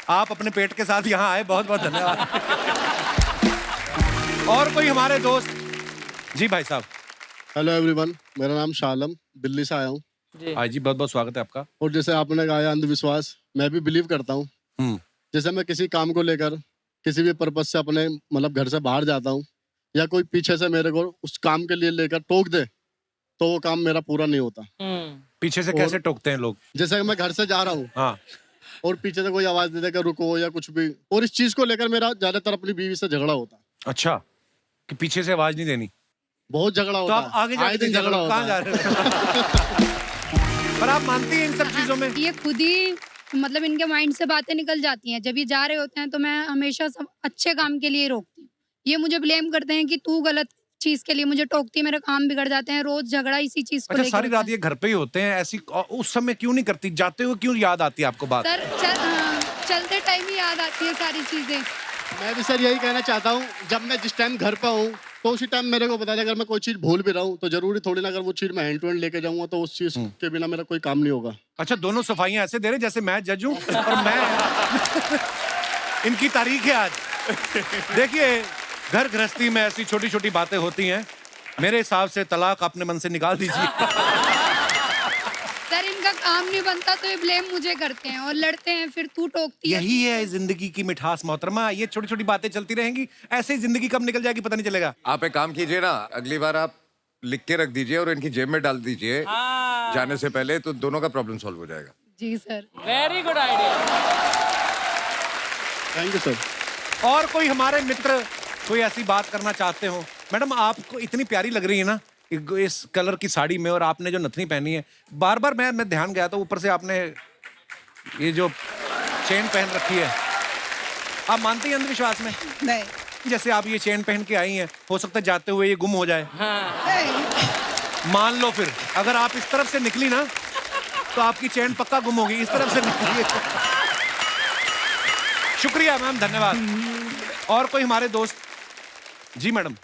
आप अपने पेट के साथ यहाँ आए, बहुत बहुत धन्यवाद। और कोई हमारे दोस्त? जी भाई साहब। हेलो एवरीवन, मेरा नाम शालम, दिल्ली से आया हूँ। हाँ जी, बहुत बहुत स्वागत है आपका। और जैसे आपने कहा अंधविश्वास, मैं भी बिलीव करता हूँ। जैसे मैं किसी काम को लेकर किसी भी पर्पज से अपने मतलब घर से बाहर जाता हूँ, या कोई पीछे से मेरे को उस काम के लिए लेकर टोक दे, तो वो काम मेरा पूरा नहीं होता। पीछे से कैसे टोकते हैं लोग? जैसे मैं घर से जा रहा हूँ, हाँ, और पीछे से कोई आवाज दे देकर रुको या कुछ भी, और इस चीज को लेकर मेरा ज्यादातर अपनी बीवी से झगड़ा होता है। अच्छा, कि पीछे से आवाज नहीं देनी? बहुत झगड़ा तो होता आप आगे आए दिन झगड़ा होता कहाँ जा है। रहे हो? पर आप मानती हैं इन सब चीजों में? ये खुद ही मतलब इनके माइंड से बातें निकल जाती हैं। जब ये जा रहे होते हैं तो मैं हमेशा सब अच्छे काम के लिए रोकती हूँ। ये मुझे ब्लेम करते हैं कि तू गलत चीज के लिए मुझे टोकती है, मेरे काम बिगड़ जाते हैं। रोज झगड़ा इसी चीज को अच्छा, लेकर सारी रात ये घर पे ही होते हैं ऐसी, उस समय क्यों नहीं करती? जाते हुए क्यों याद आती है आपको बात? सर चलते टाइम ही याद आती है सारी चीजें। मैं भी सर यही कहना चाहता हूँ, जब मैं जिस टाइम घर पे हूँ तो उसी टाइम मेरे को बता दे, अगर मैं कोई चीज भूल भी रहा हूँ तो जरूरी थोड़ी ना, अगर वो चीज मैं हैंड टू हैंड लेके जाऊंगा तो उस चीज के बिना मेरा कोई काम नहीं होगा। अच्छा, दोनों सफाइयां ऐसे दे रहे जैसे मैं जज हूँ और मैं इनकी तारीख है आज। देखिए, घर गृहस्थी में ऐसी छोटी छोटी बातें होती हैं। मेरे हिसाब से तलाक अपने मन से निकाल दीजिए। सर इनका काम नहीं बनता तो ये ब्लेम मुझे करते हैं और लड़ते हैं, फिर तू टोकती है। यही है जिंदगी की मिठास मोहतरमा। ये छोटी छोटी बातें चलती रहेंगी, ऐसे ही जिंदगी कब निकल जाएगी पता नहीं चलेगा। आप एक काम कीजिए ना, अगली बार आप लिख के रख दीजिए और इनकी जेब में डाल दीजिए जाने से पहले, तो दोनों का प्रॉब्लम सॉल्व हो जाएगा। जी sir. Very good idea. Thank you sir. और कोई हमारे मित्र कोई ऐसी बात करना चाहते हो? मैडम, आपको इतनी प्यारी लग रही है ना इस कलर की साड़ी में, और आपने जो नथनी पहनी है, बार बार मैं ध्यान गया था, ऊपर से आपने ये जो चेन पहन रखी है। आप मानती हैं अंधविश्वास में? नहीं। जैसे आप ये चेन पहन के आई हैं, हो सकता है जाते हुए ये गुम हो जाए। मान लो फिर अगर आप इस तरफ से निकली ना तो आपकी चेन पक्का गुम होगी। इस तरफ से निकली। शुक्रिया मैम, धन्यवाद। और कोई हमारे दोस्त? जी madam.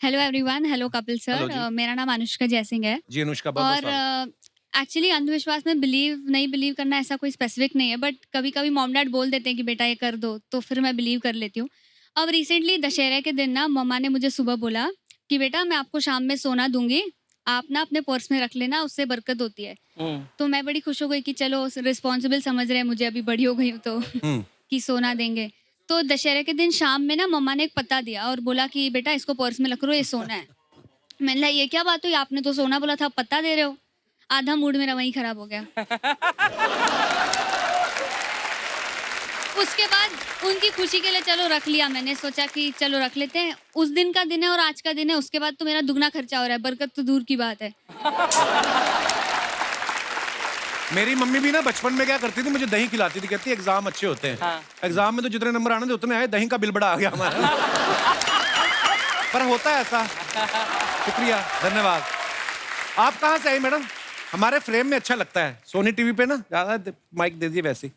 Hello everyone, hello Kapil Hello जी। सर। मेरा नाम अनुष्का जयसिंह है। जी अनुष्का, बहुत और एक्चुअली अंधविश्वास में नहीं बिलीव करना ऐसा कोई स्पेसिफिक नहीं है, बट कभी कभी मॉम डैड बोल देते हैं कि बेटा ये कर दो, तो फिर मैं बिलीव कर लेती हूँ। अब रिसेंटली दशहरे के दिन ना मम्मा ने मुझे सुबह बोला कि बेटा मैं आपको शाम में सोना दूंगी, आप ना अपने पर्स में रख लेना, उससे बरकत होती है। तो मैं बड़ी खुश हो गई कि चलो रिस्पॉन्सिबल समझ रहे हैं मुझे, अभी बड़ी हो गई हूँ तो कि सोना देंगे। तो दशहरे के दिन शाम में ना मम्मा ने एक पत्ता दिया और बोला कि बेटा इसको पर्स में रख लो, ये सोना है। मैंने कहा ये क्या बात हुई, आपने तो सोना बोला था, आप पत्ता दे रहे हो। आधा मूड मेरा वहीं खराब हो गया। उसके बाद उनकी खुशी के लिए चलो रख लिया, मैंने सोचा कि चलो रख लेते हैं। उस दिन का दिन है और आज का दिन है, उसके बाद तो मेरा दुगना खर्चा हो रहा है, बरकत तो दूर की बात है। मेरी मम्मी भी ना बचपन में क्या करती थी, मुझे दही खिलाती थी, कहती एग्जाम अच्छे होते हैं। एग्जाम में तो जितने नंबर आने थे उतने आए, दही का बिल बड़ा आ गया हमारा। पर होता है ऐसा। शुक्रिया, धन्यवाद। आप कहाँ से आई मैडम? हमारे फ्रेम में अच्छा लगता है, सोनी टीवी पे ना ज्यादा माइक दे दीजिए वैसे ही।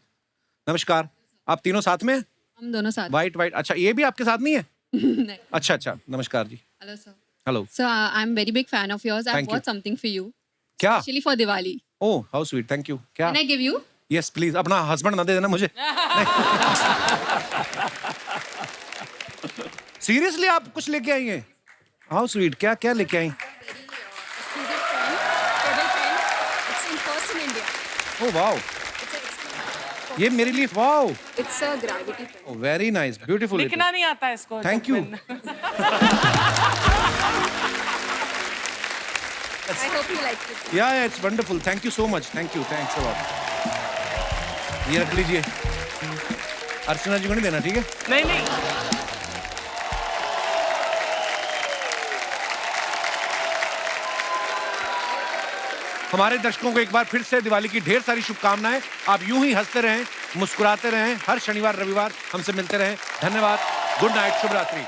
नमस्कार, आप तीनों साथ में हैं? हम दोनों साथ। वाइट वाइट, अच्छा ये भी आपके साथ नहीं है? नहीं। अच्छा अच्छा, नमस्कार जी। Hello sir. Hello. Sir I am very big fan of yours. I Thank you. Bought something for you. क्या? Actually for Diwali. Oh how sweet, thank you. क्या? Can I give you? Yes please, अपना husband ना दे देना मुझे। Seriously आप कुछ लेके आई हैं? हाउ स्वीट, क्या क्या लेके आई? ओह वाओ, ये मेरे लिए wow, it's a gravity. Very nice, beautiful. लिखना नहीं आता इसको। Thank you. I hope you like it. या it's wonderful, thank you so much, thank you, thanks a lot. ये रख लीजिए, अर्चना जी को नहीं देना, ठीक है? नहीं नहीं। हमारे दर्शकों को एक बार फिर से दिवाली की ढेर सारी शुभकामनाएं। आप यूं ही हंसते रहें, मुस्कुराते रहें, हर शनिवार रविवार हमसे मिलते रहें। धन्यवाद, गुड नाइट, शुभ रात्रि।